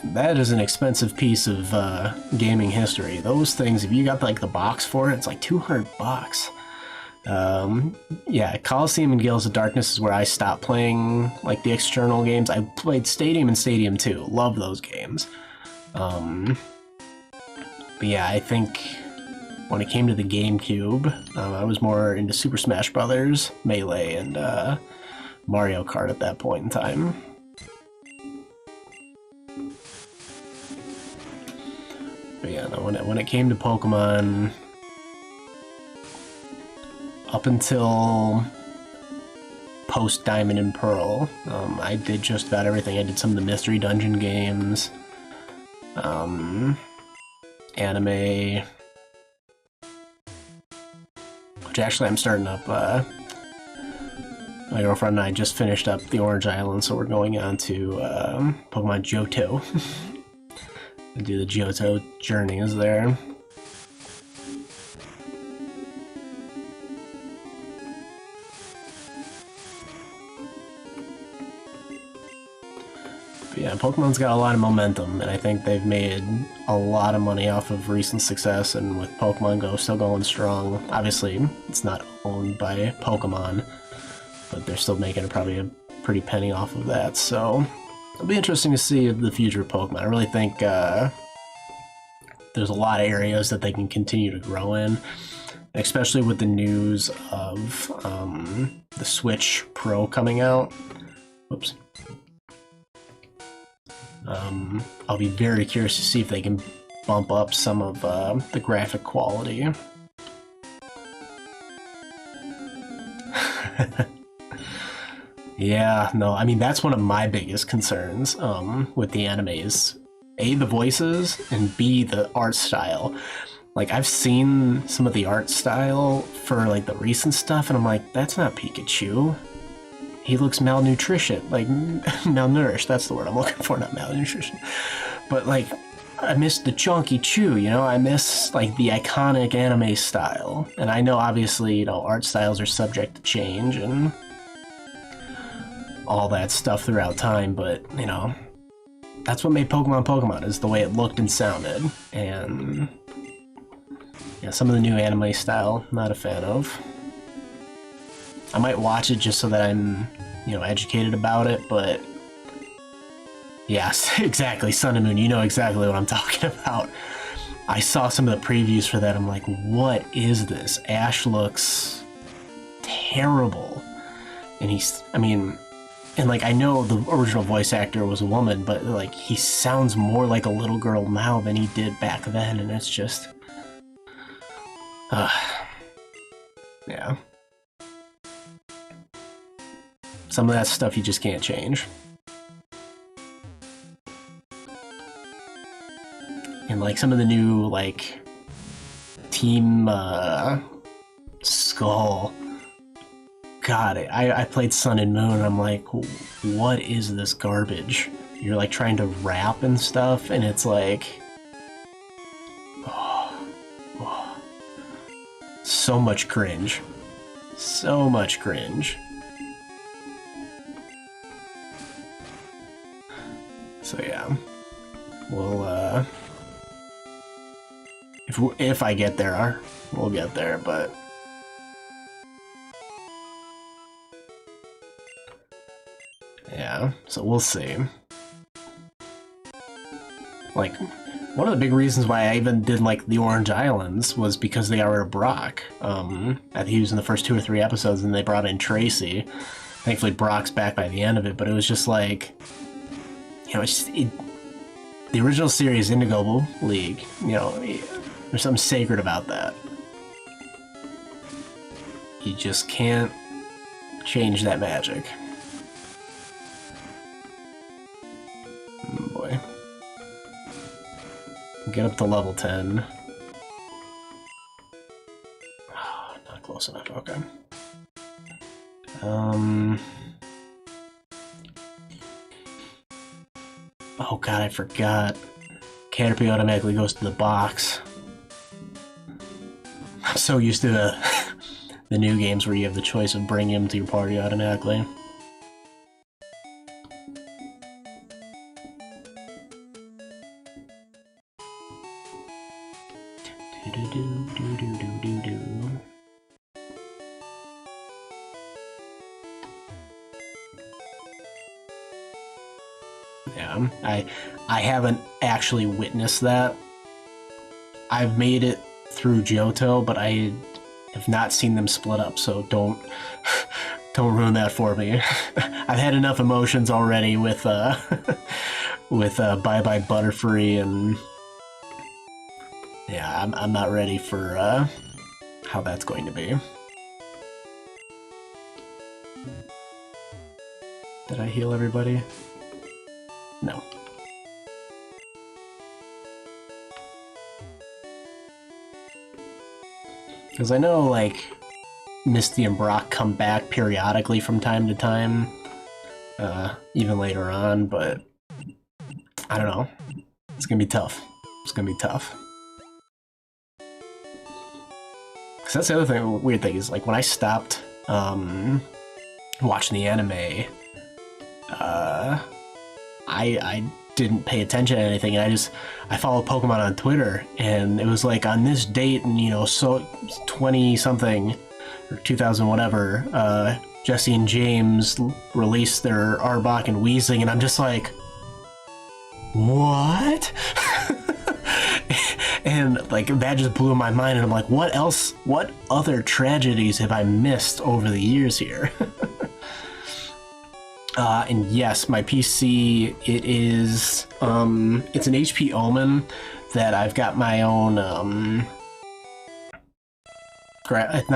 that is an expensive piece of gaming history. Those things, if you got like the box for it, it's like $200. Yeah, Coliseum and Gales of Darkness is where I stopped playing like the external games. I played Stadium and Stadium 2. Love those games. But yeah, I think when it came to the GameCube, I was more into Super Smash Bros., Melee, and Mario Kart at that point in time. But yeah, no, when it came to Pokemon, up until post Diamond and Pearl, I did just about everything. I did some of the Mystery Dungeon games, anime, which actually I'm starting up. My girlfriend and I just finished up the Orange Island, so we're going on to Pokemon Johto. And do the Johto journeys there. But yeah, Pokemon's got a lot of momentum, and I think they've made a lot of money off of recent success, and with Pokemon Go still going strong. Obviously, it's not owned by Pokemon, but they're still making probably a pretty penny off of that, so it'll be interesting to see the future of Pokemon. I really think there's a lot of areas that they can continue to grow in, especially with the news of the Switch Pro coming out. Whoops. I'll be very curious to see if they can bump up some of the graphic quality. Yeah, no, I mean, that's one of my biggest concerns with the anime is A, the voices, and B, the art style. Like, I've seen some of the art style for, like, the recent stuff, and I'm like, that's not Pikachu. He looks malnutrition, like, malnourished, that's the word I'm looking for, not malnutrition. But, like, I miss the chunky chew, you know? I miss, like, the iconic anime style. And I know, obviously, you know, art styles are subject to change, and all that stuff throughout time, but, you know, that's what made Pokemon Pokemon, is the way it looked and sounded. And yeah, some of the new anime style, not a fan of. I might watch it just so that I'm, you know, educated about it, but yes, exactly, Sun and Moon, you know exactly what I'm talking about. I saw some of the previews for that, I'm like, what is this? Ash looks terrible. And he's, I mean, And like I know the original voice actor was a woman, but like he sounds more like a little girl now than he did back then, and it's just yeah. Some of that stuff you just can't change. And like some of the new like Team Skull, God, I played Sun and Moon and I'm like, what is this garbage? You're like trying to rap and stuff and it's like, so much cringe. So much cringe. So yeah, we'll if I get there, we'll get there, but yeah, so we'll see. Like, one of the big reasons why I even did like the Orange Islands was because they got rid of Brock. I think he was in the first 2 or 3 episodes and they brought in Tracy. Thankfully Brock's back by the end of it, but it was just like, you know, it's just, the original series Indigo League, you know, there's something sacred about that. You just can't change that magic. Oh boy. Get up to level 10. Oh, not close enough, okay. Oh god, I forgot. Caterpie automatically goes to the box. I'm so used to the new games where you have the choice of bringing him to your party automatically. Yeah, I haven't actually witnessed that. I've made it through Johto, but I have not seen them split up, so don't ruin that for me. I've had enough emotions already with with Bye Bye Butterfree, and yeah, I'm not ready for how that's going to be. Did I heal everybody? No. Because I know, like, Misty and Brock come back periodically from time to time, even later on, but I don't know. It's gonna be tough. It's gonna be tough. Because that's the other thing, weird thing is, like, when I stopped watching the anime, I didn't pay attention to anything, and I followed Pokemon on Twitter, and it was like on this date, and you know, so 20 something or 2000 whatever, Jesse and James released their Arbok and Weezing, and I'm just like, what? And like that just blew my mind, and I'm like, what else? What other tragedies have I missed over the years here? And yes, my PC, it is, it's an HP Omen that I've got my own, not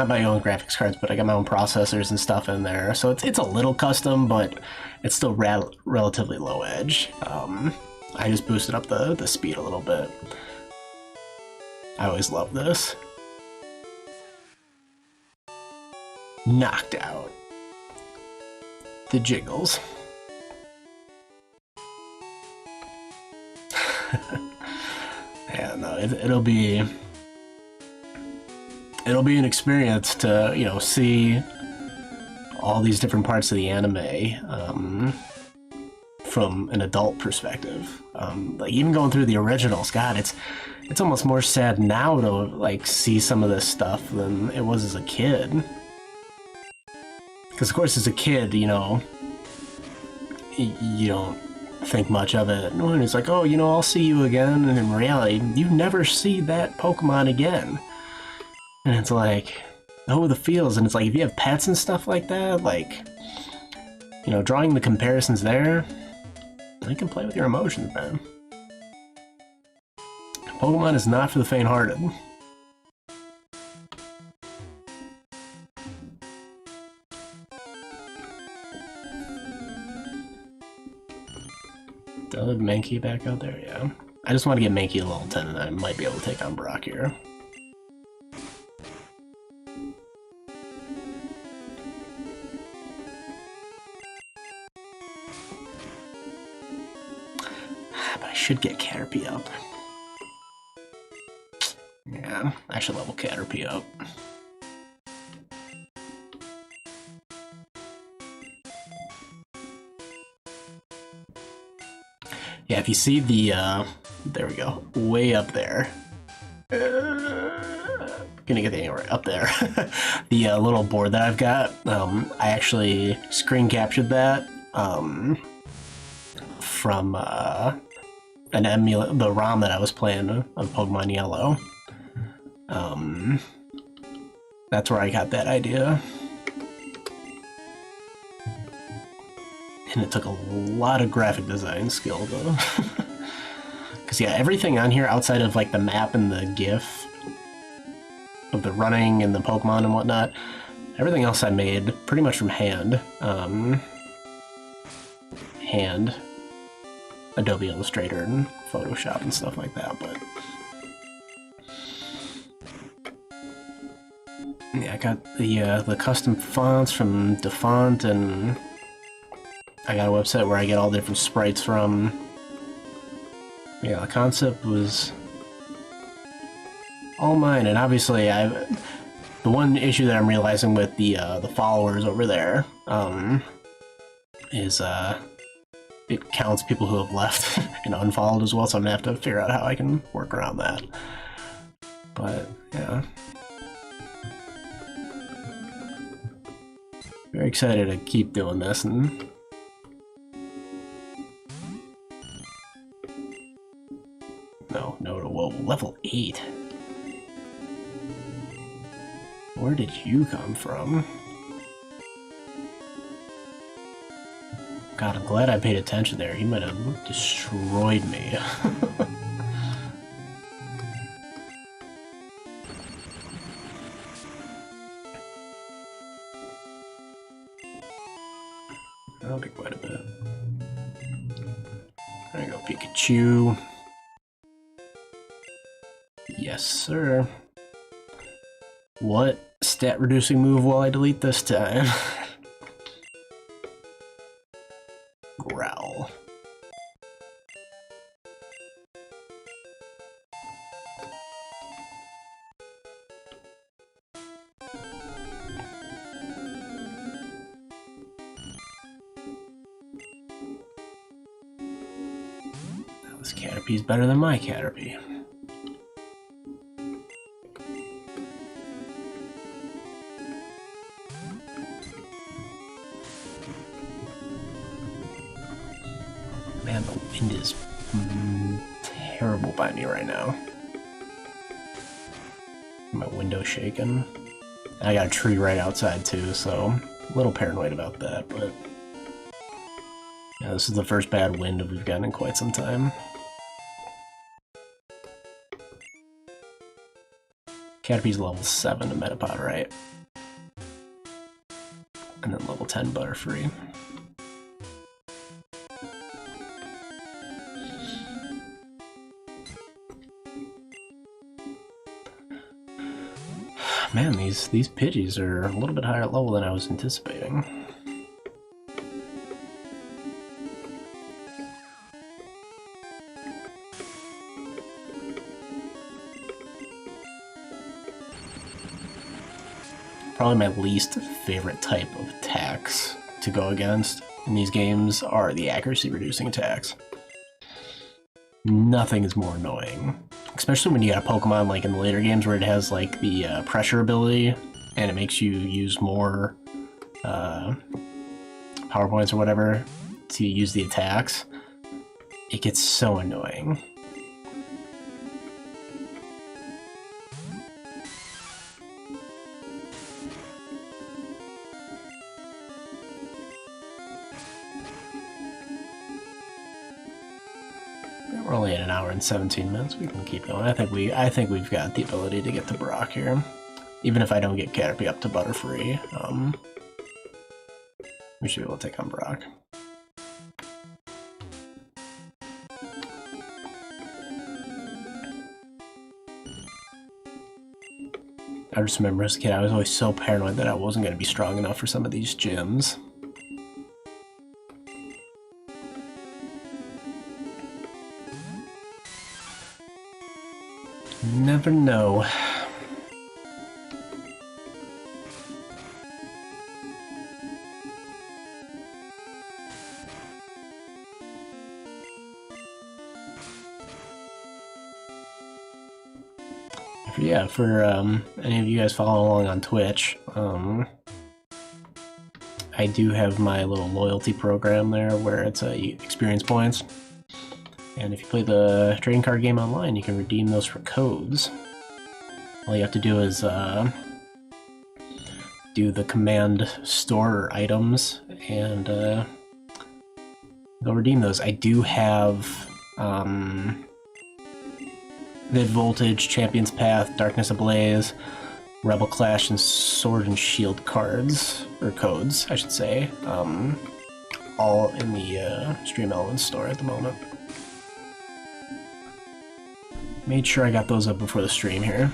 my own graphics cards, but I got my own processors and stuff in there. So it's a little custom, but it's still relatively low edge. I just boosted up the speed a little bit. I always love this. Knocked out. The jiggles. Yeah, no, it'll be an experience to, you know, see all these different parts of the anime from an adult perspective. Like even going through the originals, God, it's almost more sad now to like see some of this stuff than it was as a kid. Because of course as a kid, you know, you don't think much of it. And it's like, oh, you know, I'll see you again. And in reality, you never see that Pokemon again. And it's like, oh, the feels. And it's like, if you have pets and stuff like that, like, you know, drawing the comparisons there, you can play with your emotions, man. Pokemon is not for the faint-hearted. Do I have Mankey back out there? Yeah. I just want to get Mankey a level 10 and I might be able to take on Brock here. But I should get Caterpie up. Yeah, I should level Caterpie up. Yeah, if you see the, there we go, way up there. Gonna get anywhere up there. The little board that I've got, I actually screen captured that from an emulator, the ROM that I was playing of Pokemon Yellow. That's where I got that idea. And it took a lot of graphic design skill, though. Because, yeah, everything on here outside of, like, the map and the GIF of the running and the Pokemon and whatnot, everything else I made pretty much from hand. Adobe Illustrator and Photoshop and stuff like that, but... yeah, I got the custom fonts from DeFont, and I got a website where I get all different sprites from. Yeah, the concept was all mine, and obviously the one issue that I'm realizing with the followers over there is it counts people who have left and unfollowed as well, so I'm gonna have to figure out how I can work around that. But yeah, very excited to keep doing this. And whoa, level 8. Where did you come from? God, I'm glad I paid attention there. He might have destroyed me. That'll be quite a bit. There you go, Pikachu. Yes, sir. What stat reducing move will I delete this time? Growl. This Caterpie's better than my Caterpie. Man, the wind is terrible by me right now. My window's shaking. I got a tree right outside too, so I'm a little paranoid about that, but yeah, this is the first bad wind we've gotten in quite some time. Caterpie's level 7 to Metapod, right? And then level 10 Butterfree. Man, these Pidgeys are a little bit higher level than I was anticipating. Probably my least favorite type of attacks to go against in these games are the accuracy reducing attacks. Nothing is more annoying. Especially when you got a Pokemon like in the later games where it has like the pressure ability and it makes you use more power points or whatever to use the attacks. It gets so annoying. We're only at an hour and 17 minutes. We can keep going. I think we've got the ability to get to Brock here, even if I don't get Caterpie up to Butterfree. We should be able to take on Brock. I just remember as a kid, I was always so paranoid that I wasn't going to be strong enough for some of these gyms. Never know. Yeah, for any of you guys following along on Twitch, I do have my little loyalty program there where it's experience points. And if you play the trading card game online, you can redeem those for codes. All you have to do is do the command store items and go redeem those. I do have Mid Voltage, Champion's Path, Darkness Ablaze, Rebel Clash, and Sword and Shield cards, or codes, I should say, all in the Stream Elements store at the moment. Made sure I got those up before the stream here.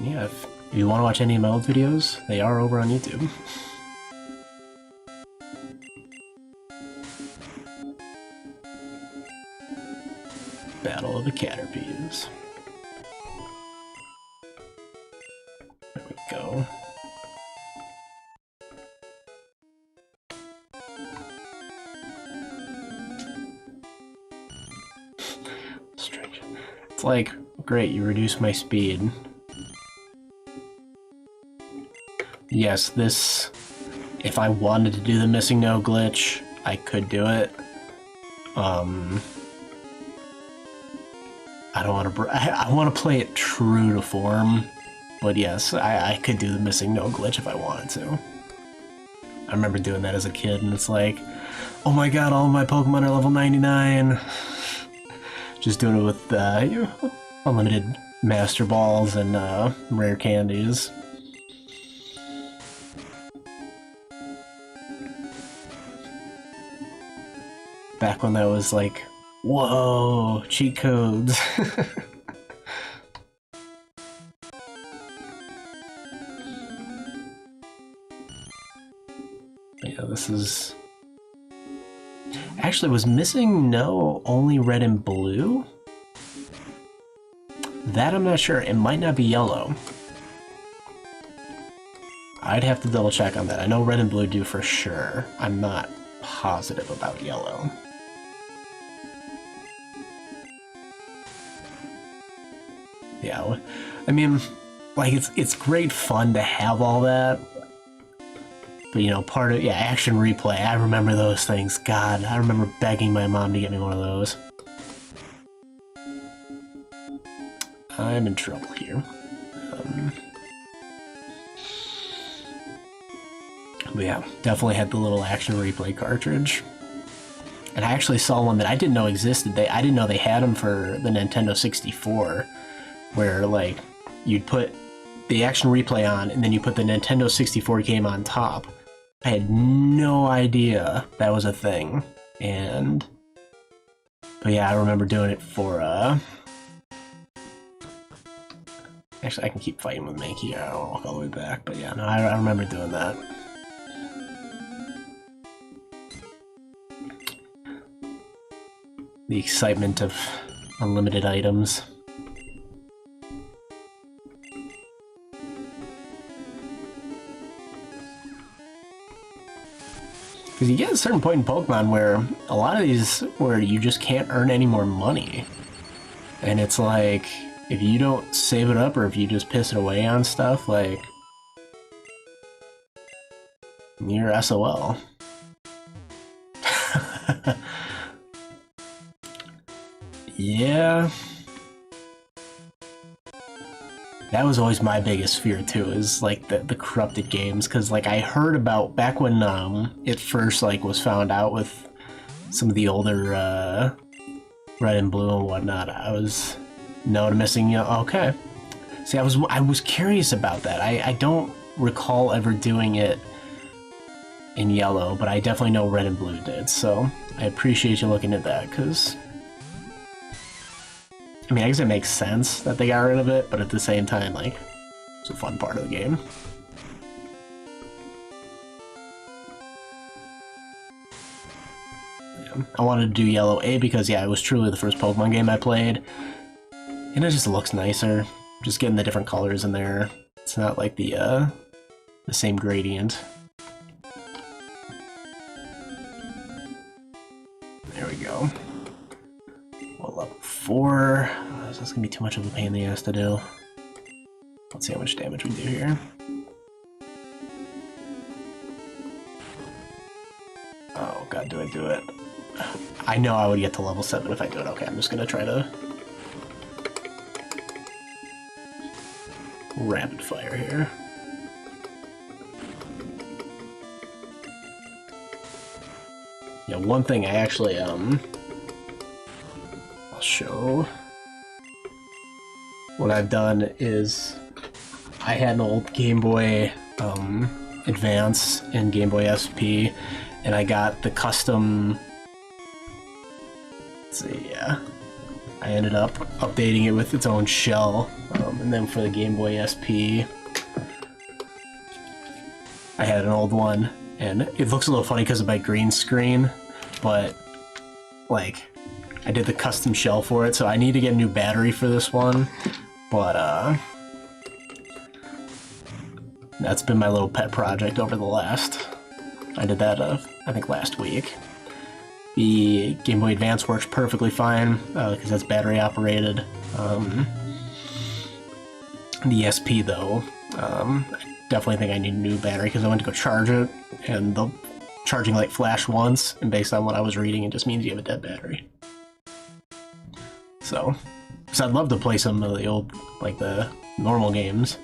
Yeah, if you want to watch any of my old videos, they are over on YouTube. Battle of the Caterpies. There we go. Strange. It's like, great, you reduce my speed. Yes, this... If I wanted to do the missing no glitch, I could do it. I don't want to. I want to play it true to form, but yes, I could do the missing no glitch if I wanted to. I remember doing that as a kid, and it's like, oh my god, all of my Pokemon are level 99. Just doing it with unlimited Master Balls and rare candies. Back when that was like, whoa, cheat codes. Yeah, this is... Actually, was missing no only red and blue? That I'm not sure. It might not be yellow. I'd have to double check on that. I know red and blue do for sure. I'm not positive about yellow. Yeah, I mean, like, it's great fun to have all that, but, you know, part of, yeah, action replay, I remember those things. God, I remember begging my mom to get me one of those. I'm in trouble here. But yeah, definitely had the little action replay cartridge. And I actually saw one that I didn't know existed. I didn't know they had them for the Nintendo 64. Where, like, you'd put the action replay on, and then you put the Nintendo 64 game on top. I had no idea that was a thing. But yeah, I remember doing it for, Actually, I can keep fighting with Mankey. I don't walk all the way back, but yeah, no, I remember doing that. The excitement of unlimited items. Because you get a certain point in Pokemon where a lot of these, where you just can't earn any more money. And it's like, if you don't save it up or if you just piss it away on stuff, like, you're SOL. Yeah. That was always my biggest fear too, is like the corrupted games, because like I heard about back when it first like was found out with some of the older red and blue and whatnot, I was missing yellow. Okay. See, I was curious about that. I don't recall ever doing it in yellow, but I definitely know red and blue did, so I appreciate you looking at that, because I mean, I guess it makes sense that they got rid of it, but at the same time, like, it's a fun part of the game. Yeah, I wanted to do yellow A because, yeah, it was truly the first Pokemon game I played, and it just looks nicer. Just getting the different colors in there. It's not like the same gradient. There we go. Well, level 4. That's gonna be too much of a pain in the ass to do. Let's see how much damage we do here. Oh god, do I do it? I know I would get to level 7 if I do it. Okay, I'm just gonna try to rapid fire here. Yeah, one thing I actually I'll show. What I've done is I had an old Game Boy Advance and Game Boy SP, and I got the custom. Let's see, yeah. I ended up updating it with its own shell, and then for the Game Boy SP, I had an old one, and it looks a little funny because of my green screen, but like, I did the custom shell for it, so I need to get a new battery for this one, but that's been my little pet project over the last, I did that I think last week. The Game Boy Advance works perfectly fine, because that's battery operated. The SP though, I definitely think I need a new battery because I went to go charge it, and the charging light flashed once, and based on what I was reading, it just means you have a dead battery. So I'd love to play some of the old, like the normal games,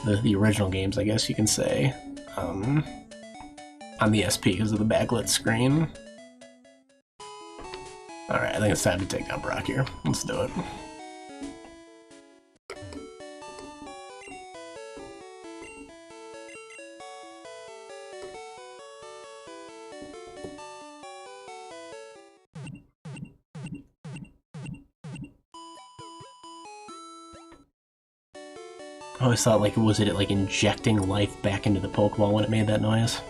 the original games, I guess you can say, on the SP because of the backlit screen. Alright, I think it's time to take down Brock here. Let's do it. I always thought, like, was it like injecting life back into the Pokemon when it made that noise?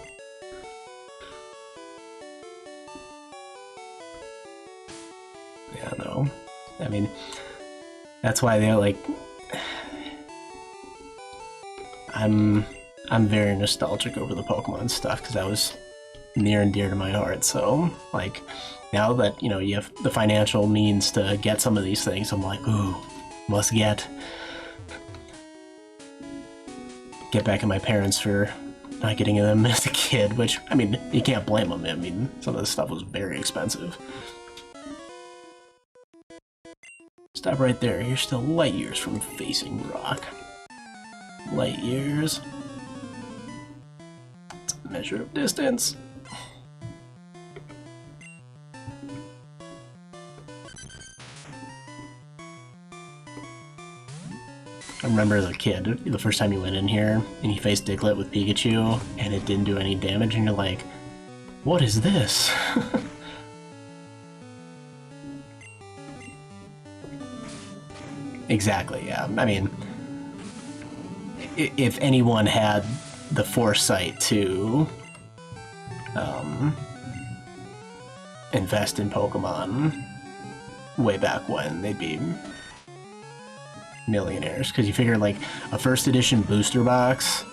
Yeah, no. I mean, that's why they're like, I'm very nostalgic over the Pokemon stuff because that was near and dear to my heart. So, like, now that, you know, you have the financial means to get some of these things, I'm like, ooh, must get back at my parents for not getting them as a kid, which, I mean, you can't blame them. I mean, some of this stuff was very expensive. Stop right there. You're still light years from facing rock. Light years. It's a measure of distance. I remember as a kid, the first time you went in here and you faced Diglett with Pikachu and it didn't do any damage, and you're like, what is this? Exactly, yeah. I mean, if anyone had the foresight to invest in Pokemon way back when, they'd be millionaires, because you figure like a first edition booster box,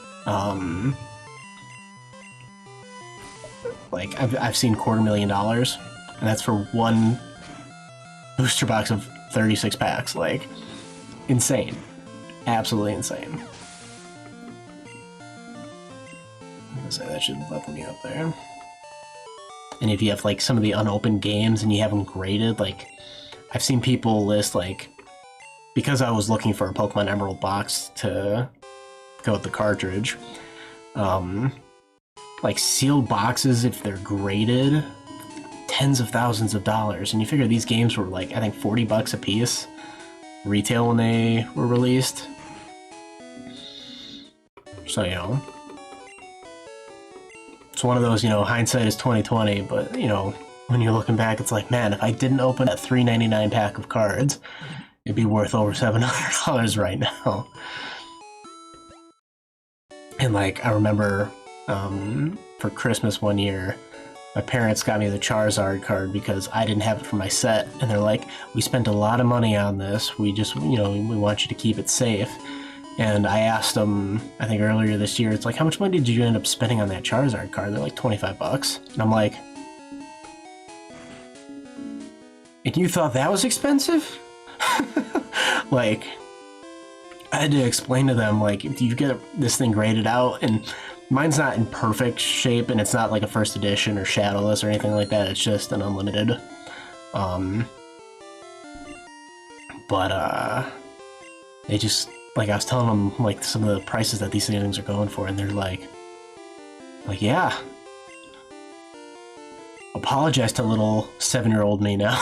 like I've seen $250,000, and that's for one booster box of 36 packs. Like, insane, absolutely insane. So that should level me up there. And if you have like some of the unopened games and you have them graded, like I've seen people list, like, because I was looking for a Pokemon Emerald box to go with the cartridge, like sealed boxes, if they're graded, tens of thousands of dollars, and you figure these games were like, I think, $40 a piece retail when they were released. So, you know, it's one of those, you know, hindsight is 20/20, but, you know, when you're looking back, it's like, man, if I didn't open that $3.99 pack of cards, it'd be worth over $700 right now. And like, I remember for Christmas one year, my parents got me the Charizard card because I didn't have it for my set, and they're like, we spent a lot of money on this, we just, you know, we want you to keep it safe. And I asked them, I think earlier this year, it's like, how much money did you end up spending on that Charizard card? They're like, $25. And I'm like, and you thought that was expensive? Like, I had to explain to them, like, do you get this thing graded out? And mine's not in perfect shape, and it's not like a first edition or shadowless or anything like that. It's just an unlimited. But they just, like, I was telling them, like, some of the prices that these things are going for, and they're like, yeah. Apologize to little 7-year-old me now.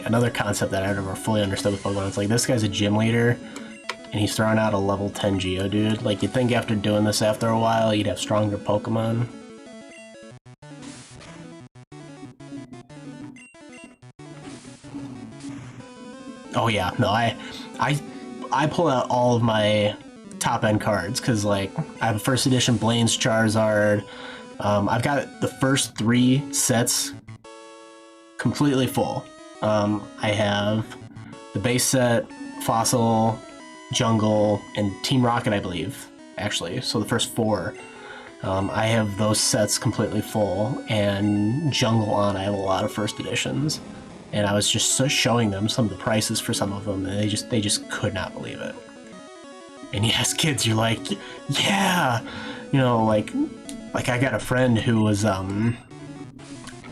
Another concept that I never fully understood with Pokemon, it's like, this guy's a gym leader, and he's throwing out a level 10 Geodude. Like, you'd think after doing this after a while, you'd have stronger Pokemon. Oh yeah, no, I pull out all of my top-end cards, because, like, I have a first edition Blaine's Charizard. I've got the first 3 sets completely full. I have the base set, Fossil, Jungle, and Team Rocket, I believe, actually. So the first 4. I have those sets completely full, and Jungle on, I have a lot of first editions. And I was just showing them some of the prices for some of them, and they just could not believe it. And yes, kids, you're like, yeah! You know, like I got a friend who was,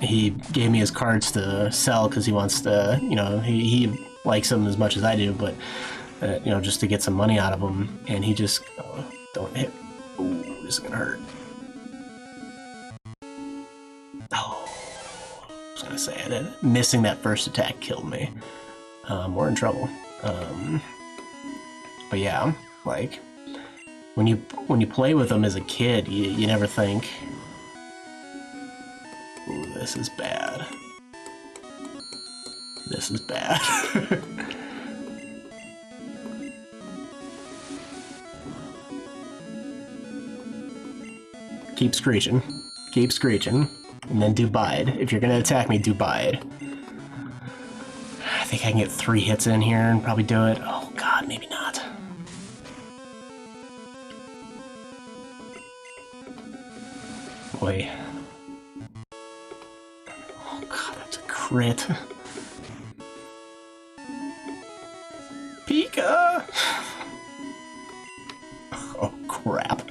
he gave me his cards to sell because he wants to, you know, he likes them as much as I do, but, you know, just to get some money out of them. And he just, don't hit. Ooh, this is gonna hurt. Oh, I was gonna say, missing that first attack killed me. We're in trouble. But yeah, like, when you play with them as a kid, you never think, ooh, this is bad. This is bad. Keep screeching. Keep screeching. And then do bide. If you're gonna attack me, do bide. I think I can get 3 hits in here and probably do it. Oh god, maybe not. Boy. Oh god, that's a crit. Pika! Oh crap.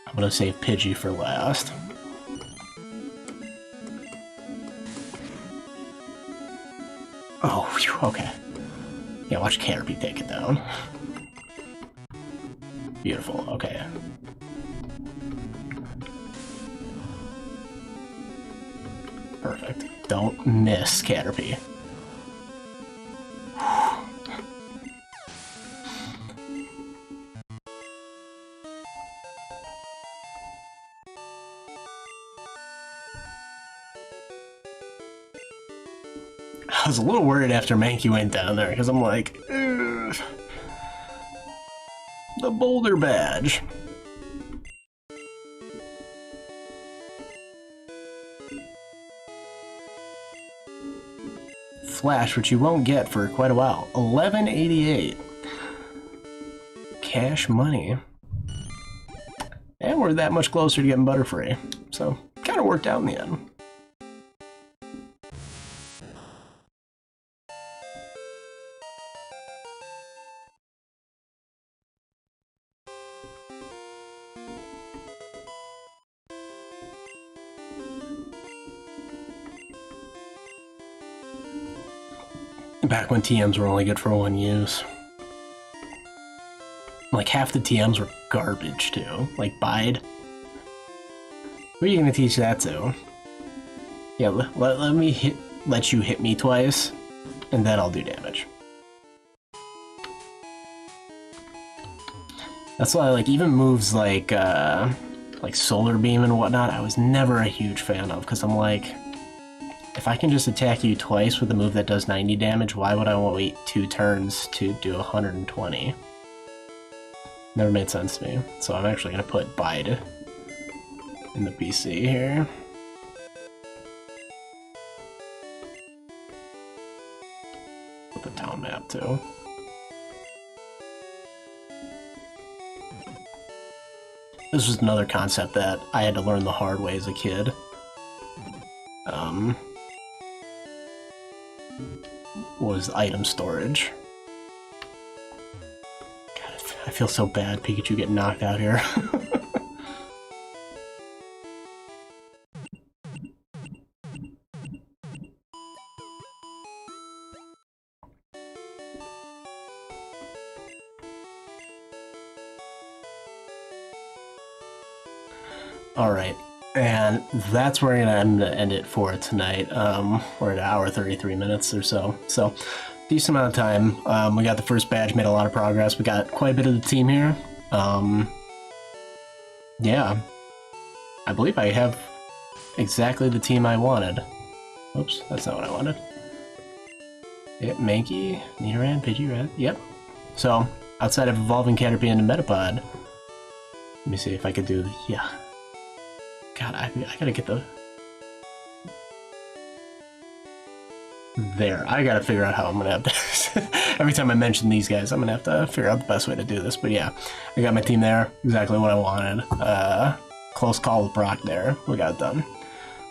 I'm gonna save Pidgey for last. Oh, whew, okay. Yeah, watch Caterpie take it down. Beautiful, okay. Perfect. Don't miss Caterpie. I was a little worried after Mankey went down there, because I'm like, ugh. The Boulder Badge. Flash, which you won't get for quite a while. $11.88. Cash money. And we're that much closer to getting Butterfree. So, kind of worked out in the end. Back when TMs were only good for one use. Like, half the TMs were garbage, too. Like, Bide. Who are you gonna teach that to? Yeah, let me let you hit me twice, and then I'll do damage. That's why, like, even moves like Solar Beam and whatnot, I was never a huge fan of, because I'm like, if I can just attack you twice with a move that does 90 damage, why would I wait 2 turns to do 120? Never made sense to me. So I'm actually gonna put Bide in the PC here. Put the town map too. This was another concept that I had to learn the hard way as a kid. Was item storage. God, I feel so bad Pikachu getting knocked out here. Alright, and that's where I'm gonna end it for tonight. We're at 1:33 or so. So, decent amount of time. We got the first badge, made a lot of progress. We got quite a bit of the team here. Yeah. I believe I have exactly the team I wanted. Oops, that's not what I wanted. Yep, Mankey, Nidoran, Pidgeot, yep. So, outside of Evolving Caterpie and Metapod, let me see if I could do, yeah. God, I gotta get the... There, I gotta figure out how I'm gonna have to... Every time I mention these guys, I'm gonna have to figure out the best way to do this. But yeah, I got my team there, exactly what I wanted. Close call with Brock there, we got it done.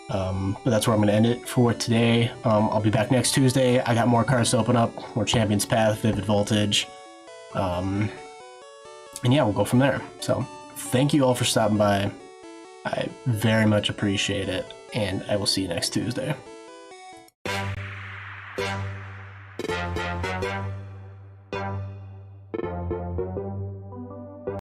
But that's where I'm gonna end it for today. I'll be back next Tuesday. I got more cards to open up, more Champion's Path, Vivid Voltage. And yeah, we'll go from there. So, thank you all for stopping by. I very much appreciate it, and I will see you next Tuesday.